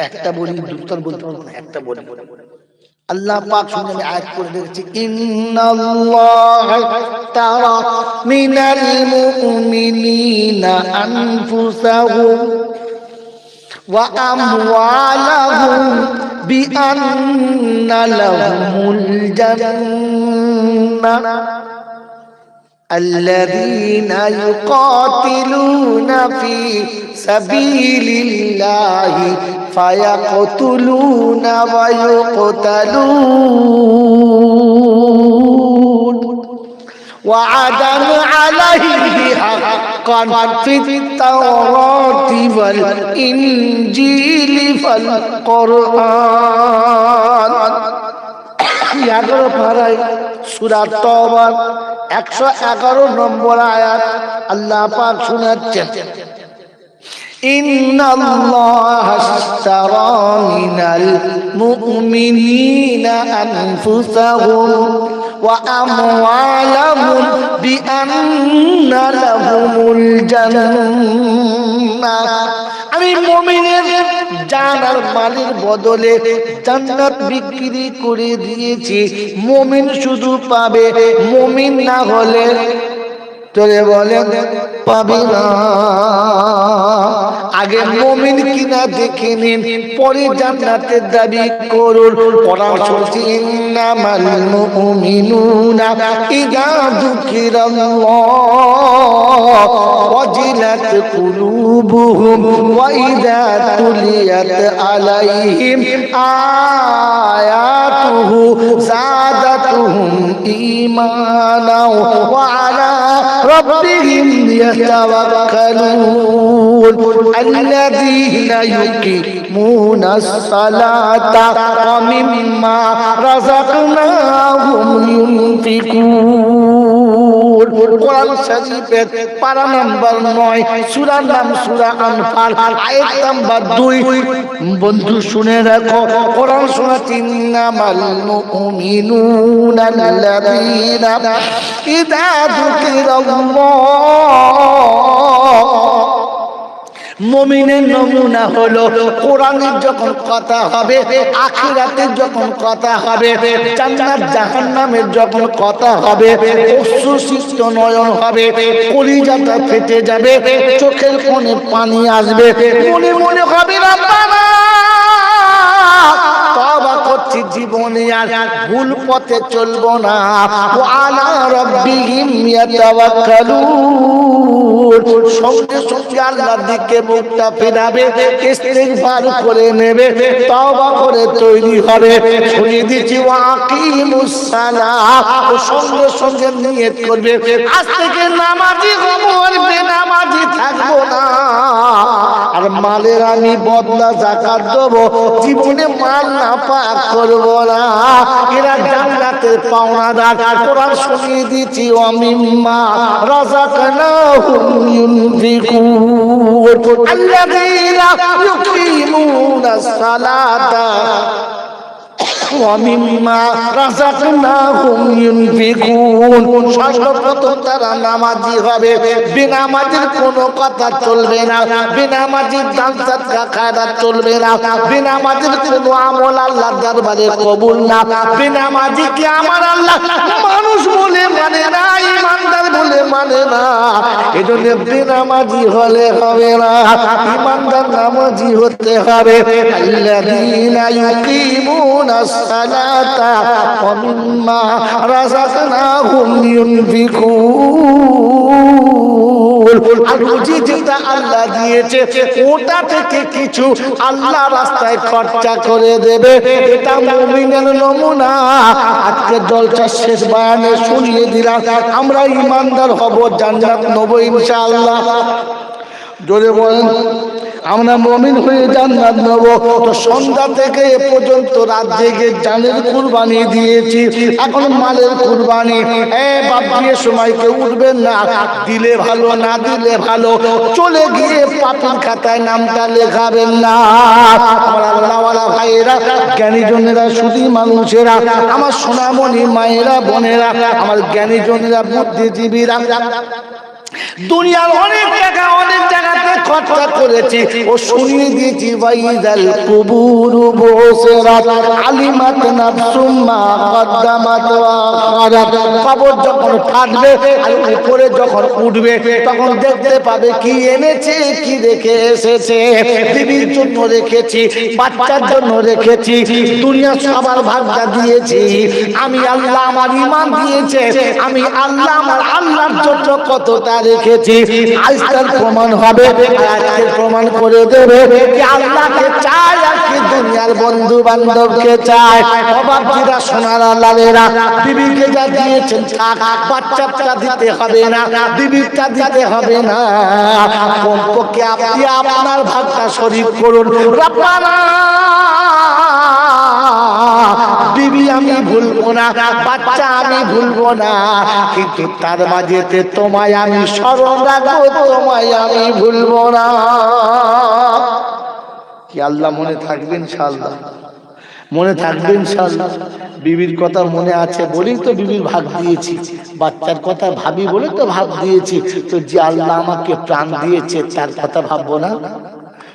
একটা বলি, দুটো বলতে পারবো না, একটা বলি। আল্লাহ পাক শুনে আমি আয়াত করে দিয়েছি, ইন্নাল্লাহা তারা মিনাল মুমিনিনা আনফুসাহুম ওয়া আমওয়ালাহুম বিআন্না লাহুমুল জান্নাহ الذين يقاتلون في سبيل الله فيقتلون ويقتلون وعدا عليه حقا في التوراة والإنجيل والقرآن। 11 পারায় সূরা তাওবা 111 নম্বর আয়াত আল্লাহ পাক শোনাচ্ছেন, ইন্নাল্লাহা আশতারা মিনাল মুমিনিনা আনফুসাহুম ওয়া আমওয়ালাহুম বিআন্না লাহুমুল জান্নাহ। আমি মুমিনের জান আর মালের বদলে জান্নাত বিক্রি করে দিয়েছি। মুমিন শুধু পাবে, মুমিন না হলে তোরে বলেন পাবি না। আগে মুমিন কিনা দেখে নিন, পরে জান্নাতের দাবি করুন। পরামর্শ হচ্ছে ইন্নামাল মুমিনুনা ইযা যুকিরাল্লাহ ওয়াজিলাত কুলুবুহুম ওয়া ইযা তুলিয়াত আলাইহিম আয়াতুহু যাদাতুহুম ঈমানা ওয়া আলা ربهم يتوكلون الذين يقيمون الصلاة ومما رزقناهم ينفقون কোরআন শরীফের পারা নাম্বার 9, সূরার নাম সূরা আনফাল, আয়াত নাম্বার 2। বন্ধু শুনে রাখো, কোরআন শোনাচ্ছি, ইন্নামাল মুমিনুনা আল্লাযীনা ইযা যুকিরাল্লাহ। মুমিনের নমুনা হলো কোরআনের যখন কথা হবে, আখিরাতের যখন কথা হবে, জান্নাত জাহান্নামের যখন কথা হবে, অশ্রুসিক্ত নয়ন হবে, কলিজাটা ফেটে যাবে, চোখের কোণে পানি আসবে, মনে মনে হবে রাব্বানা তওবা করছি, জীবনে আর ভুল পথে চলবো না। ওয়া আলা রাব্বিহিম ইয়াতাওয়াক্কালুন। সঙ্গে সঙ্গে আল্লাহর দিকে মুখটা ফেরাবে, ইস্তিগফার করে নেবে, তওবা করে তৈরি হবে। শুনিয়ে দিচ্ছি, ওয়া আকিমুস সালাহ, সঙ্গে সঙ্গে নিয়ত করবে, আজ থেকে নামাজি হবো, আর বেনামাজি থাকবো না। আর মালের আমি বদলা যাকাত দেবো, জীবনে মাল না পাক করবো না। এরা জান্নাতের পাওনাদার। কোরআন শুনিয়ে দিচ্ছি, ওয়া মিম্মা রাযাকনাহুম ইউনফিকুন আল্লাযীনা ইউকিমুনাস সালাতা ওয়া মিম্মা রাযাকনাহুম ইউনফিকুন। সর্বপ্রথম তারা নামাজি হবে, বেনামাজির কোনো কথা চলবে না, বেনামাজির দান সাদকা খায়রাত চলবে না, বেনামাজির কোনো আমল আল্লাহর দরবারে কবুল না। বেনামাজিকে আমার আল্লাহ মানুষ বলে মানে না, ইমানদার বলে মানে না। এজন্য বেনামাজি হলে হবে না, ইমানদার নামাজি হতে হবে। আল্লাযীনা ইউকিমুনাস সালাতা ওয়া মিম্মা রাযাকনাহুম ইউনফিকুন। আর রুজি যেটা আল্লাহ দিয়েছে ওটা থেকে কিছু আল্লাহ রাস্তায় খরচা করে দেবে। এটা মুমিনের নমুনা। আজকে জলসা শেষ বয়ানে শুনিয়ে দিলাম, আমরা ইমানদার হব, জান্নাত নেব ইনশাআল্লাহ। জোরে বলেন, আমরা মুমিন হয়ে জান্নাত নেব। তো সন্ধ্যা থেকে এ পর্যন্ত রাত জেগে জানের কুরবানি দিয়েছি, এখন মালের কুরবানি। বাপ দিয়ে সময়কে উঠবেন না, দিলে ভালো, না দিলে ভালো, চলে গিয়ে পাপের খাতায় নামটা লেখাবেন না। আমার আল্লাহওয়ালা ভাইয়েরা, জ্ঞানীজনেরা, সুধী মানুষেরা, আমার সোনামণি মায়েরা, বোনেরা, আমার জ্ঞানীজনেরা, বুদ্ধিজীবীরা, দুনিয়ার অনেক টাকা অনেক জায়গাতে খরচা করেছি, ও শুনিয়ে দিয়েছি, ওয়াইদাল কুবুরু বুসিরাত আলিমাত নাফসুম মা কদ্দামাত ওয়া আখারাত। কবর যখন ফাটবে আর উপরে যখন উঠবে, তখন দেখতে পাবে কি এনেছে, কি রেখে এসেছে। বিবির জন্য রেখেছি, বাচ্চার জন্য রেখেছি, দুনিয়া সবার ভাগটা দিয়েছি। আমি আল্লাহ আমার ঈমান দিয়েছে, আমি আল্লাহ আমার আল্লাহর জন্য কতটা রেখেছি। আজ তার প্রমাণ হবে, আজকে প্রমাণ করে দেবে কি আল্লাহকে চাই আর কি দুনিয়ার বন্ধু বান্ধবকে চাই। অবাকিরা সোনার লালেরা, বিবিকে যা দিয়েছেন থাক, বাচ্চাটা দিতে হবে না, বিবিটা দিতে হবে না। কমপক্ষে আপনি আপনার ভাগটা শরীক করুন। রব্বানা বিবি আমি ভুলবো না, বাচ্চা আমি ভুলবো না, কিন্তু তার মাঝেতে তোমায় আমি স্মরণ রাখবো, তোমায় আমি ভুলবো না। কি আল্লাহ মনে থাকবেন ইনশাআল্লাহ? মনে থাকবে ইনশাআল্লাহ? বিবির কথা মনে আছে বলেই তো বিবির ভাগ দিয়েছি, বাচ্চার কথা ভাবি বলে তো ভাগ দিয়েছি। তো যে আল্লাহ আমাকে প্রাণ দিয়েছে তার কথা ভাববো না?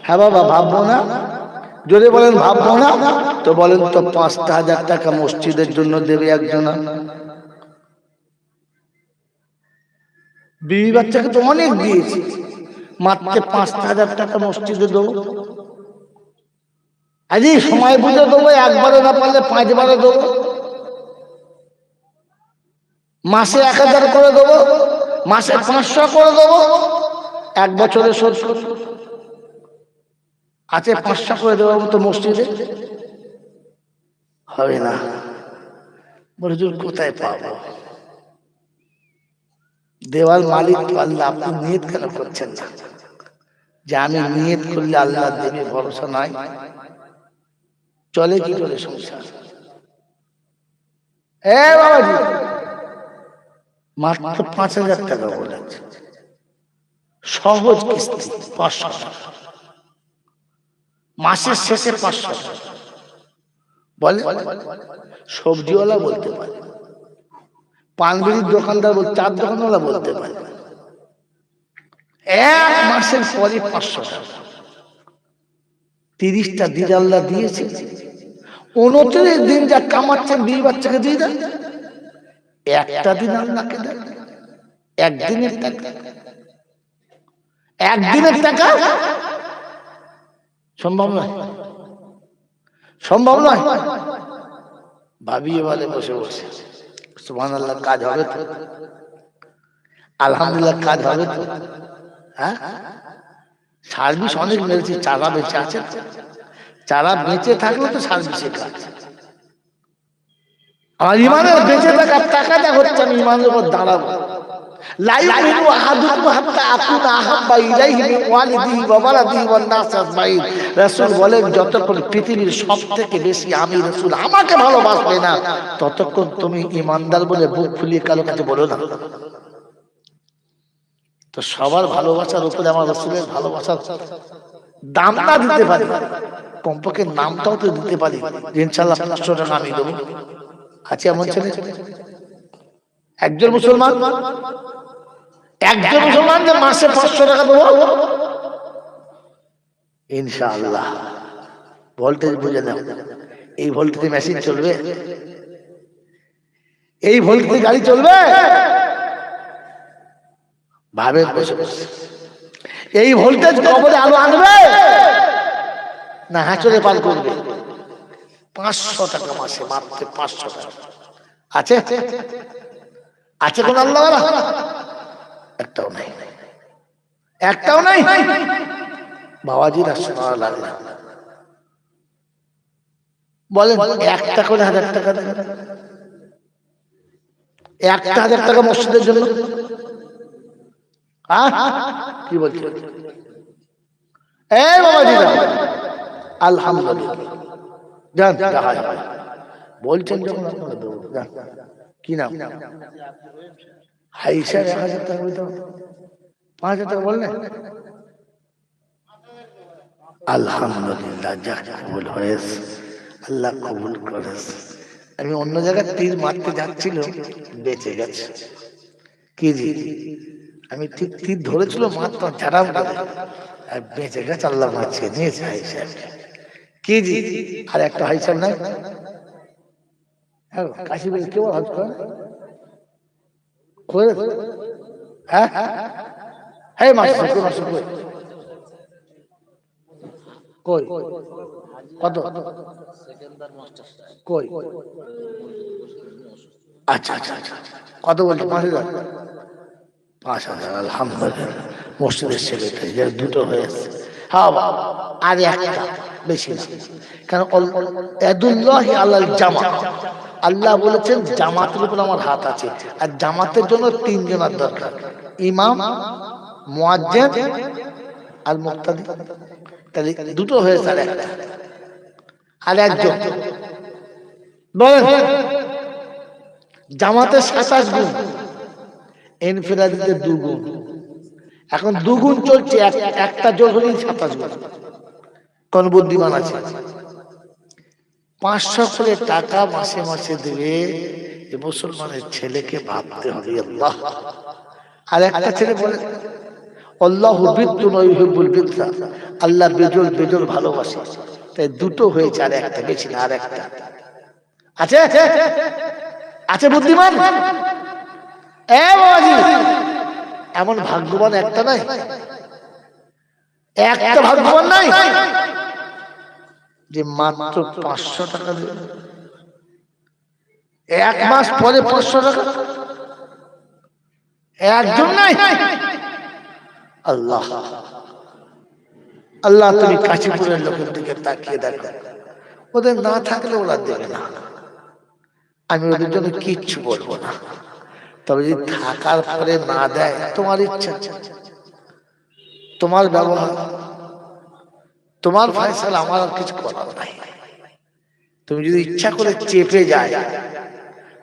হ্যাঁ বাবা, ভাববো না? যদি বলেন ভাববো না, তো বলেন তো ৫,০০০ টাকা মসজিদের জন্য দেবে একজনা? বিবি বাচ্চাকে তো অনেক দিয়েছি, মাত্র ৫,০০০ টাকা মসজিদে দেবো। আজই সময় বুঝে দেবো, একবারে না পারলে ৫ বারে দেবো, মাসে ১,০০০ করে দেবো, মাসে ৫০০ করে দেবো, ১ বছরে শোধ আছে ৫০০ করে দেবো তো মসজিদে হবে না। বলে কোথায় পাবো? দেওয়াল মালিক তো আল্লাহ, আপনি নিয়ত কেন করছেন না যে আমি নিয়ত করলে আল্লাহ দেবে? ভরসা নাই, চলে কি করে সংসার? বাবাজি, মাত্র 5,000 টাকা বলেছে, সহজ কিস্তি 500 টাকা, মাসের শেষে 500 টাকা। বলে সবজিওয়ালা বলতে পারে, পানবিড়ির দোকানদার বলতে, চার দোকানওয়ালা বলতে পারে, এক মাসের পরে 500 টাকা। 30টা দিন আল্লাহ দিয়েছে, 29 দিন যা কামাচ্ছেন 20 বাচ্চাকে দিয়ে দেন, একটা দিন আল্লাহকে দেন। একদিনের টাকা, একদিনের টাকা সম্ভব নয়, সম্ভব নয়। ভাবিয়ে বলে বসে বসে সুবহানাল্লাহ, কাজ হবে তো? আলহামদুলিল্লাহ, কাজ হবে তো? হ্যাঁ, সার্ভিস অনেক মেরেছি, চারা বেঁচে আছে, চারা বেঁচে থাকলে তো সার্ভিসে কাজ। আমার ইমানের বেঁচে থাকার টাকাটা হচ্ছে আমি ইমানের উপর দাঁড়াবো। রাসূল বলেন, যতক্ষণ পৃথিবীর সব থেকে বেশি আমি রাসূল আমাকে ভালোবাসবে না, ততক্ষণ তুমি ইমানদার বলে বুক ফুলিয়ে কারো কাছে বলো না। তো সবার ভালোবাসার উপরে আমার রাসূলের ভালোবাসার দামটা দিতে পারি, কমপক্ষে নামটাও তো দিতে পারি, ইনশাআল্লাহ 500 টাকা আমি দেবো। আছে এমন ছেলে? একজন মুসলমান, একজন মুসলমান যে মাসে 500 টাকা দেবো ইনশাআল্লাহ। ভোল্টেজ বুঝে নাও, এই ভোল্টেজে মেশিন চলবে, এই ভোল্টেজে গাড়ি চলবে? ভাবে বসে বসে এই ভোল্টেজ কবরে আলো আনবে না হাঁচড়ে পাল করবে? 500 টাকা মাসে, মাত্র 500 টাকা। আছে আছে কোন আল্লাহওয়ালা? একটাও নাই, একটাও নাই। বাবাজিরা শোনা লাগলো, বলেন একটা করে 1000 টাকা দেন, একটা 1000 টাকা মসজিদের জন্য। কি বলছি? এই বাবাজিরা আলহামদুলিল্লাহ, যান বলছেন যখন আপনারা দেবো। কি নাম? হাইসা 1000 টাকা বলতে 5000 টাকা বললেন। আলহামদুলিল্লাহ, যা কবুল হয়েছে, আল্লাহ কবুল করেছে। আমি অন্য জায়গায় তীর মারতে যাচ্ছিল, বেঁচে গেছে। কি জি, আমি ঠিক তীর ধরেছিল মাত্র ঝাড়াম করে, আর বেঁচে গেছে, আল্লাহ বাঁচিয়ে নিয়েছে। হাইসা কি জি, আর একটা হাইসা নাই। কাশি বলে কেউ হজ করে? হ্যাঁ হ্যাঁ, মাস কই কত? কই? আচ্ছা আচ্ছা আচ্ছা, কত বলছো? 5000? 5000, আলহামদুলিল্লাহ। মসজিদের সেক্রেটারি দুটো হয়েছে। হ্যাঁ বাবা, আর একটা বেশি না, কারণ ইয়াদুল্লাহি আলাল জামা, আল্লাহ বলেছেন জামাতের উপর আমার হাত আছে। আর জামাতের জন্য 3 জনের দরকার, ইমাম, মুয়াজ্জিন আর মুক্তাদি। তাহলে দুটো হয়েছে, আর একটা, আর একজন। বলেন জামাতে 27 গুণ, ইনফিরাদিতে 2 গুণ। এখন 2 গুণ চলছে, একটা যোগ হলেই 27 গুণ। কোন বুদ্ধিমান আছে? 500 করে টাকা মাসে মাসে দেবে, যে মুসলমানের ছেলেকে ভাবতে হবে আল্লাহ। আর একটা ছেলে বলে আল্লাহু বিদ্দুন ওয়া ইউহিব্বুল বিদ্দা, আল্লাহ বেজল বেজল ভালোবাসে। তাই দুটো হয়েছে, আর একটা বেশি না, আর একটা আছে। আছে বুদ্ধিমান? এ বাবাজি, এমন ভাগ্যবান একটা নাই, একটা ভাগ্যবান নাই যে মাত্র 500 টাকা দেবে, 1 মাস পরে 500 টাকা। একজন নাই। আল্লাহ আল্লাহ, তুমি কাশীপুরের লোকের দিকে তাকিয়ে দেখো, ওদের না থাকলে ওরা দেবে না। আমি ওদের জন্য কিচ্ছু বলবো না, তবে যদি থাকার পরে না দেয়, তোমার ইচ্ছা, তোমার ব্যবহার, তোমার ফয়সালা, আমার আর কিছু করার নাই। তুমি যদি ইচ্ছা করে চেপে যায়,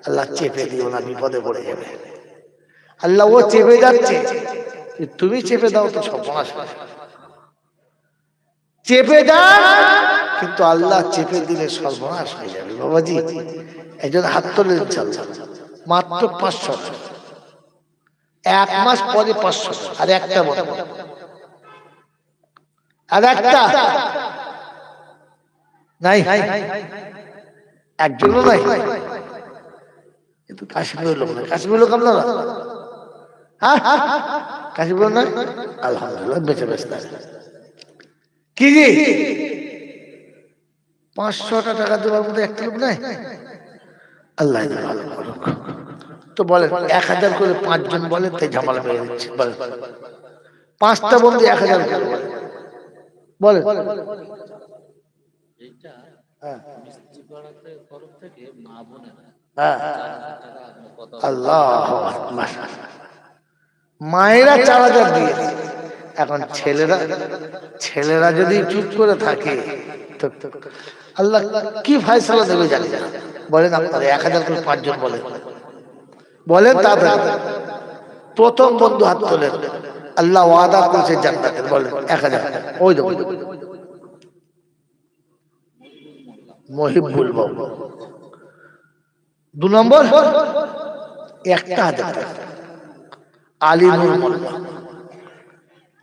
আল্লাহ চেপে দিও না, বিপদে পড়ে যাবে। আল্লাহ ও চেপে যাচ্ছে, তুমি চেপে দাও তো সর্বনাশ, চেপে দাও, কিন্তু আল্লাহ চেপে দিলে সর্বনাশ হয়ে যাবে। বাবাজি একজন হাত তোলে ইনশাআল্লাহ, মাত্র 500 টাকা, 1 মাস পরে 500 টাকা, আর একটা বলবো, আর একটা নাই, একজনও নাই, কিন্তু কাশ্মীরের লোক না, কাশ্মীরের লোক আপনারা, হ্যাঁ কাশ্মীর না, আলহামদুলিল্লাহ বেঁচে বেঁচে কি জি 500 টাকা দেওয়ার মধ্যে একটা লোক নাই, আল্লাহ ভালো করুক। তো বলেন 1000 করে 5 জন বলেন, তাই ঝামেলা বেড়ে যাচ্ছে, বলেন 5টা বন্ধু 1000 করে বলেন, আল্লাহ মায়েরা 4000 দিয়েছে। এখন ছেলেরা যদি চুপ করে থাকে তো আল্লাহ কি ফয়সালা দেবে জানি না। বলেন আপনারা 1000 করে 5 জন বলেন তাড়াতাড়ি। প্রথম বন্ধু হাত তোলেন, আল্লাহ ওয়াদা করেছে জান্নাতের, বলেন 1000। ওই দেখো মহিবুল বাবু। 2 নম্বর 1000 টাকা আলী নূর মোল্লা।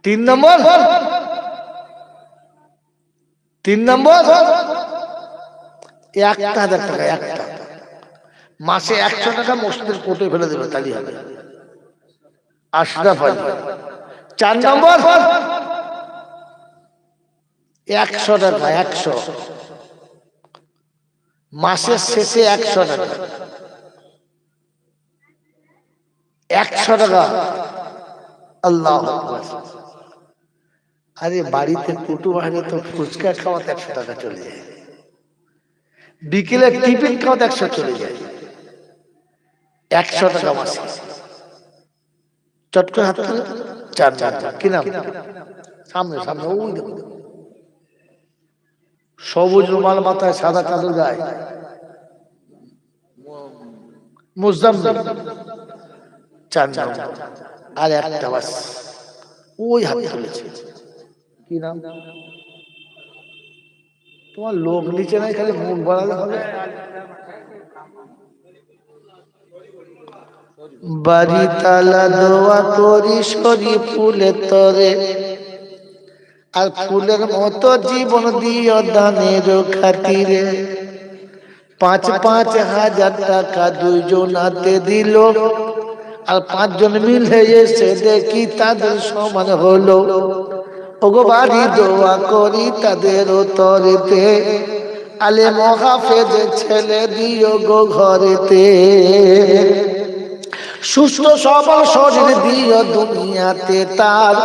3 নম্বর 1000 টাকা, একটা মাসে 100 টাকা মসজিদের কোটে ফেলে দেবে, তালি হবে আশরাফ আলী। 4 নম্বর 100 টাকা, 100 মাসের শেষে 100 টাকা, 100 টাকা। আল্লাহ আরে বাড়িতে কুটুম আসলে তো ফুচকা খাওয়াতে 100 টাকা চলে যায়, বিকেলে টিফিন খাওয়াতে 100 চলে যায়, 100 টাকা মাসে। চট করে হাত তুলে 4 কি নাম? সামনে সামনে ওই দেখো, সবুজ রুমাল মাথায়, সাদা চাদর গায়ে, মুজাম্মিল। 4 নম্বর আর একটা বাস, ওই হাত তুলেছে, কি নাম? তোমার লোক নিচে নাই, খালি মুখ বাড়ালে হবে। বাড়ি তালা দোয়া করি সরি ফুলের তরে, আর ফুলের মতো জীবন দিও দানের খাতিরে। 5-5 হাজার টাকা 2 জনাতে দিল, আর 5 জন মিলে এসে দেখি তাদের সমান হলো। ওগো বাড়ি দোয়া করি তাদের তরেতে, আলে মহাফেজ ছেলে দিও গো ঘরেতে। সুস্থ সবল শরীর দিও দুনিয়াতে তার,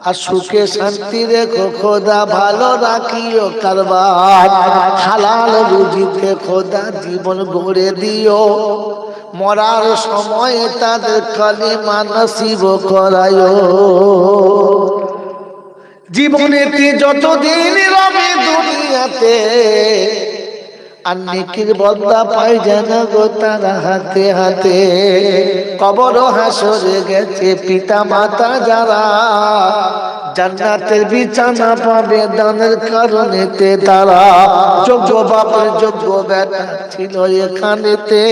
আর সুখে শান্তি রেখো খোদা ভালো রাখিও কারবার। হালাল রুজিতে খোদা জীবন গড়ে দিও, মরার সময় তাদের কালিমা নসিব করায়ো। জীবনেতে যতদিন রবে দুনিয়াতে, আর নেকির বদলা পাই যেন গো তারা হাতে হাতে। কবর হাসরে গেছে পিতা মাতা যারা, জান্নাতের বিছানা পাবে দানের কারণেতে তারা। যোগ্য বাপের যোগ্য বেটা ছিল এখানেতে,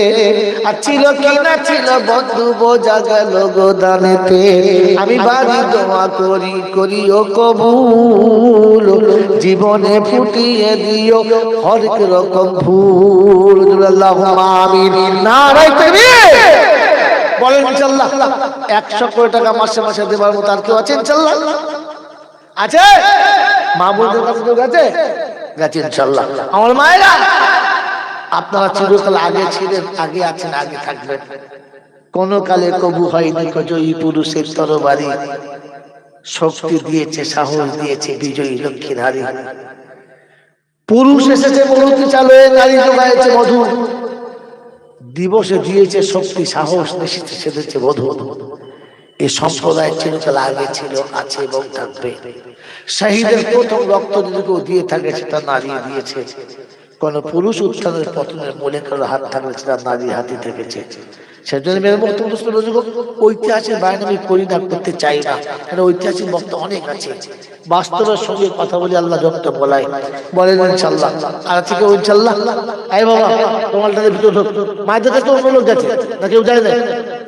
আর ছিল কি না ছিল বন্ধু বোঝা গেল গো দানেতে। আমি বাড়ি দোয়া করি করিও কবুল, জীবনে ফুটিয়ে দিও হরেক রকম ফুল। আল্লাহুম্মা আমিন। নারায়ে তাকবীর। বলেন ইনশাআল্লাহ। 100 কোটি টাকা মাসে মাসে দেবার মতো আর কেউ আছে ইনশাআল্লাহ? আছে? মাহবুবের কাছে কেউ গেছে? গেছে ইনশাআল্লাহ। আমার মায়েরা, আপনারা চিরকাল আগে ছিলেন, আগে আছেন, আগে থাকবেন। কোন কালে কবু হয়নি জয়ী পুরুষের তরবারি, শক্তি দিয়েছে, সাহস দিয়েছে বিজয়ী লক্ষ্মীর হারি। পুরুষ এসেছে মধুতি চালয়ে, নারী জোগাইছে মধু, দিবসে দিয়েছে শক্তি সাহস, নিশিতে সেদেছে বধূ। এই সম্প্রদায় চিরকাল আগে ছিল, আছে এবং থাকবে। শহীদের প্রথম রক্ত যদি কেউ দিয়ে থাকে সেটা নারী দিয়েছে। কোন পুরুষ উত্থানের পতনের মূলে কারো হাত থাকলে সেটা নারী হাতে থেকেছে। সেজন্য মেয়ের বক্তব্য ঐতিহাসিক বায়ন আমি পরিণাম করতে চাই না, কারণ ঐতিহাসিক বক্তব্য অনেক আছে। বাস্তবের সঙ্গে কথা বলি আল্লাহ যতটা বলাই বলেন ইনশাল্লাহ। আর থেকে ইনশাল্লাহ এই বাবা তোমারটা ভিতরে ঢোক, মায়ের কাছে অন্য লোক গেছে না, কেউ যায় না,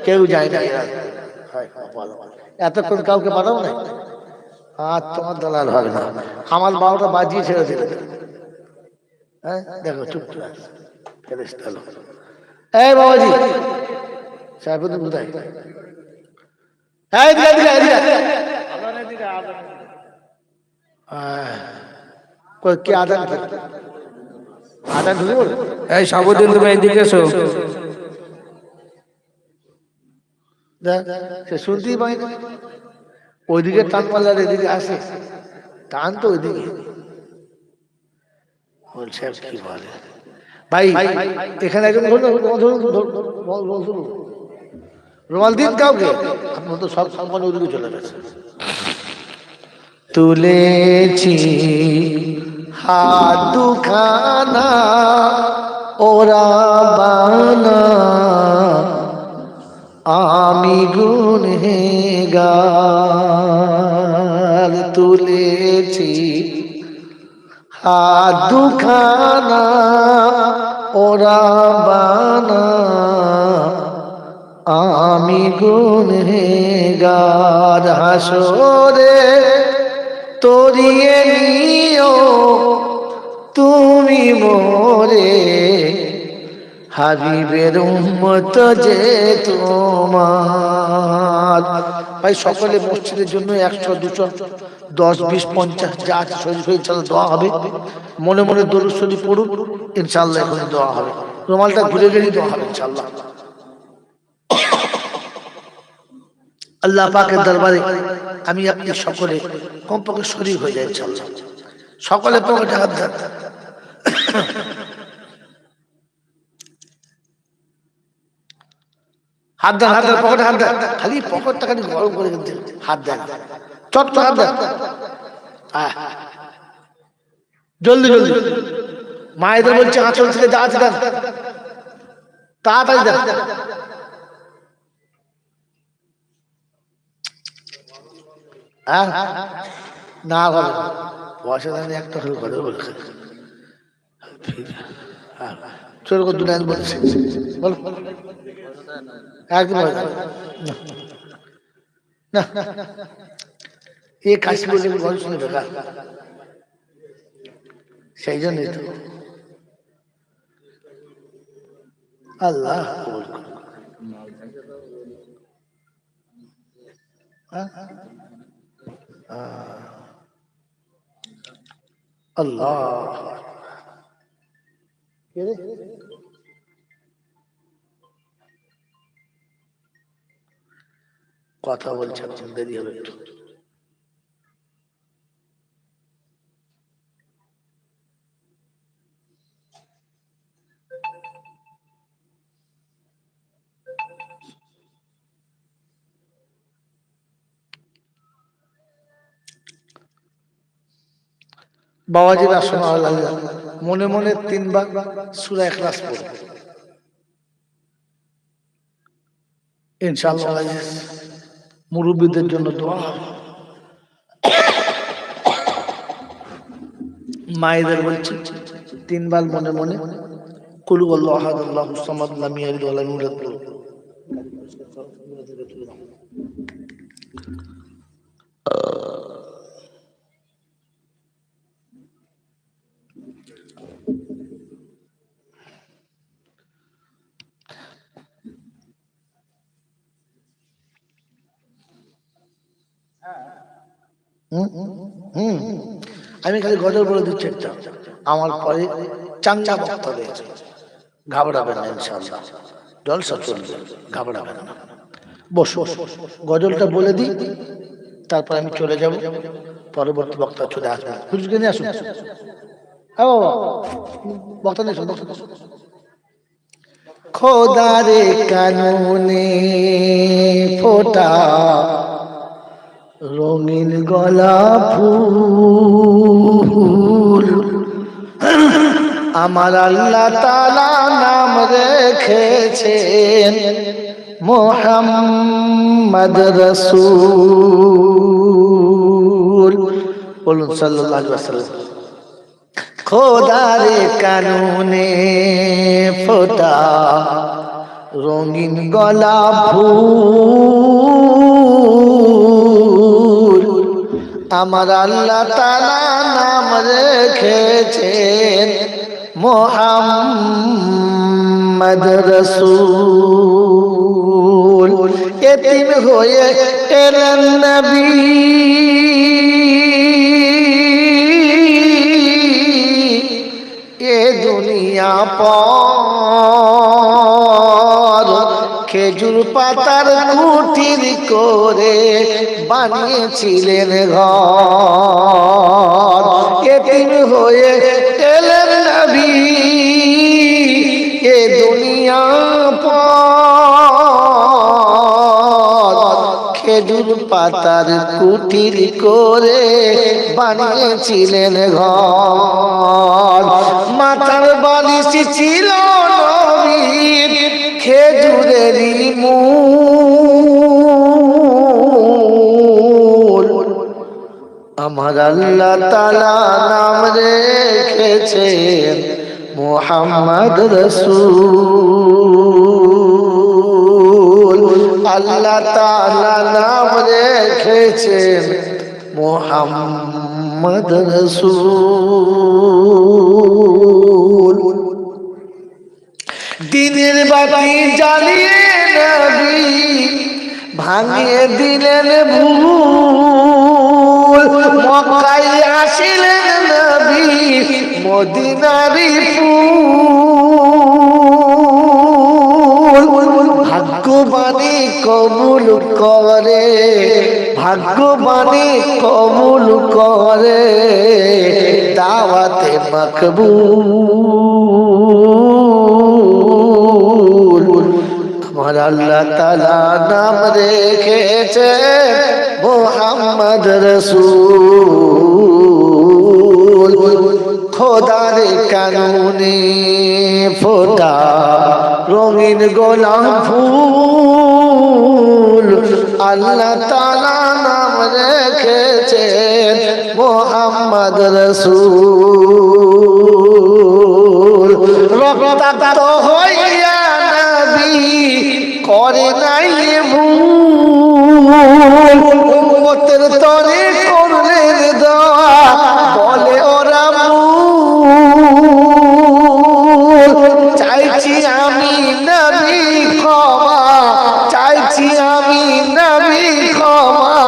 কেউ যায় না। এতক্ষণ কাউকে পাঠাও না, আর তোমার দালাল হবে না। আমার 12টা বাজিয়ে ছেড়ে দিলে, হ্যাঁ দেখো চুপ করে এই বাবাজি সাহেবুদ্দিন কোথায়? কে আদান আদান ঢুকে বলে এই সাবুদ্দিন তুমি এদিকে এসো। সে শুনতেই পাই না, ওইদিকে টান পাল্লার এদিকে আসে, টান তো ওইদিকে বলছে কি বলে ভাই এখানে একজন রুমাল দিন কাউকে, আপনার তো সব সম্মান ওদিকে চলে গেছে। তুলেছি হাত দুখানা ওরা বানা, আমি গুনহেগার। তুলেছি হাত দুখানা ওরা বানা, আমি গুনহেগার। হাসরে তরিয়ে নিও তুমি মোরে, হাবিবের উম্মত যে তোমার। ভাই সকলে মসজিদের জন্য 100, 200, 10, 20, 50 যা আছে শরীর শরীর চালা দোয়া হবে। মনে মনে দরুদ শরীফ পড়ুন, ইনশাআল্লাহ এখন দোয়া হবে। রুমালটা ঘুরে গেলেই দোয়া হবে ইনশাআল্লাহ। আল্লাহ পাকের দরবারে আমি আপনি সকলে কমপক্ষে শরীর হয়ে যায় ইনশাআল্লাহ। সকলে পকেটে হাত দেন, হাত দেন, হাত দেন, পকেটে হাত দেন, খালি পকেটটা খালি গরম করে কিন্তু হাত দেন, চট করে হাত দেন, জলদি জলদি। মায়েদের বলছে আঁচল থেকে যা আছে দেন, তাড়াতাড়ি দেন। না হবে পয়সা দেন একটা হলে ঘরে বলে চোর কো দুনিয়া বলছে বল একদম না, এ কাশি বলে ঘরে শুনে বেকার, সেই জন্যই তো আল্লাহ কবুল করুন। আল্লাহ কথা বলছে, দেরি হবে একটু। বাবাজির আসন মনে মনে 3 বার সূরা ইখলাস পড়ো ইনশাআল্লাহ। মুরব্বীদের জন্য দোয়া হবে, মায়েদের বলছি 3 বার মনে মনে কুল হুয়াল্লাহু আহাদ আল্লাহুস সামাদ লাম ইয়ালিদ ওয়া লাম ইউলাদ। আমি খালি গজল বলে দিচ্ছি একটা, আমার পরে চাঙ্গা বক্তা রয়েছে, ঘাবড়াবেন না ইনশাআল্লাহ, জলসা চলবে, ঘাবড়াবেন না। বসো, গজলটা বলে দিই, তারপর আমি চলে যাব, পরবর্তী বক্তা চলে আসবে। হুজুরকে নিয়ে আসুন, হ্যাঁ বাবা বক্তা নিয়ে আসুন। খোদারে কানুনে ফোটা রঙিন গোলাপ ফুল, আমার আল্লাহ তাআলা নাম রেখেছেন মোহাম্মদ রসূল। বলুন সাল্লাল্লাহু আলাইহি ওয়াসাল্লাম। খোদার কানুনে ফোটা রঙিন গোলাপ ফুল, আমার আল্লাহ তাআলা নাম রেখেছেন মোহাম্মদ রসূল। এতিম হয়ে এলেন নবী, এ দুনিয়া পর খেজুর পাতার কুটির করে বানিয়েছিলেন ঘর। এতিম হয়ে এলেন নবী, এ দুনিয়া পর খেজুর পাতার কুটির করে বানিয়েছিলেন ঘর। মাথার বালিশ ছিল নবীর খেজুরেরই মূল, আমার আল্লাহ তাআলা নাম রেখেছেন মোহাম্মদ রসূল। আল্লাহ তাআলা নাম রেখেছেন মোহাম্মদ রসূল। দিনের বাতি জ্বালিয়ে নবী ভাঙিয়ে দিলেন ভুল, মক্কায় আসিলেন নবী মদিনারি ফুল। ভাগ্যবাণী কবুল করে, ভাগ্যবাণী কবুল করে দাওয়াতে মাকবুল। আমার আল্লাহ তাআলা নাম রেখেছে মোহাম্মদ রসূল। খোদার কানুনে ফোটা রঙিন গোলাপ ফুল, আল্লাহ তাআলা নাম রেখেছেন মোহাম্মদ রসূল। রক্তাক্ত হইয়া নবী করে নাই ভুল, উম্মতের তরে করলেন দোয়া বলে ওরা ভুল। চাইছি আমি নবী ক্ষমা, চাইছি আমি নবী ক্ষমা,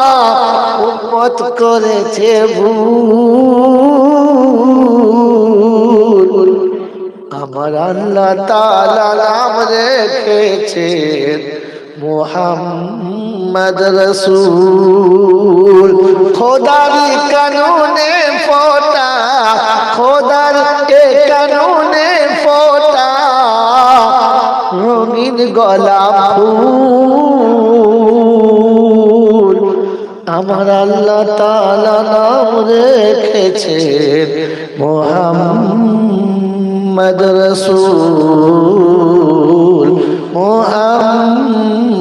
উম্মত করেছে ভুল। আমার আল্লাহ তাআলা নাম রেখেছেন মোহাম্মদ রসূল। খোদার কানুনে ফোটা, খোদার কানুনে ফোটা রঙিন গোলাপ ফুল, আমার আল্লাহ তাআলা নাম রেখেছেন মোহাম্মদ রসূল। মোহাম্মদ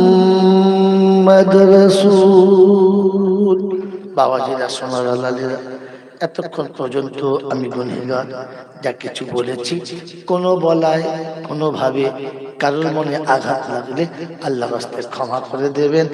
রসূল। বাবাজিরা, সোনার লালিরা, এতক্ষণ পর্যন্ত আমি গুনহগার, যা কিছু বলেছি কোনো বলায় কোনোভাবে কারোর মনে আঘাত লাগলে আল্লাহর রাস্তায় ক্ষমা করে দেবেন।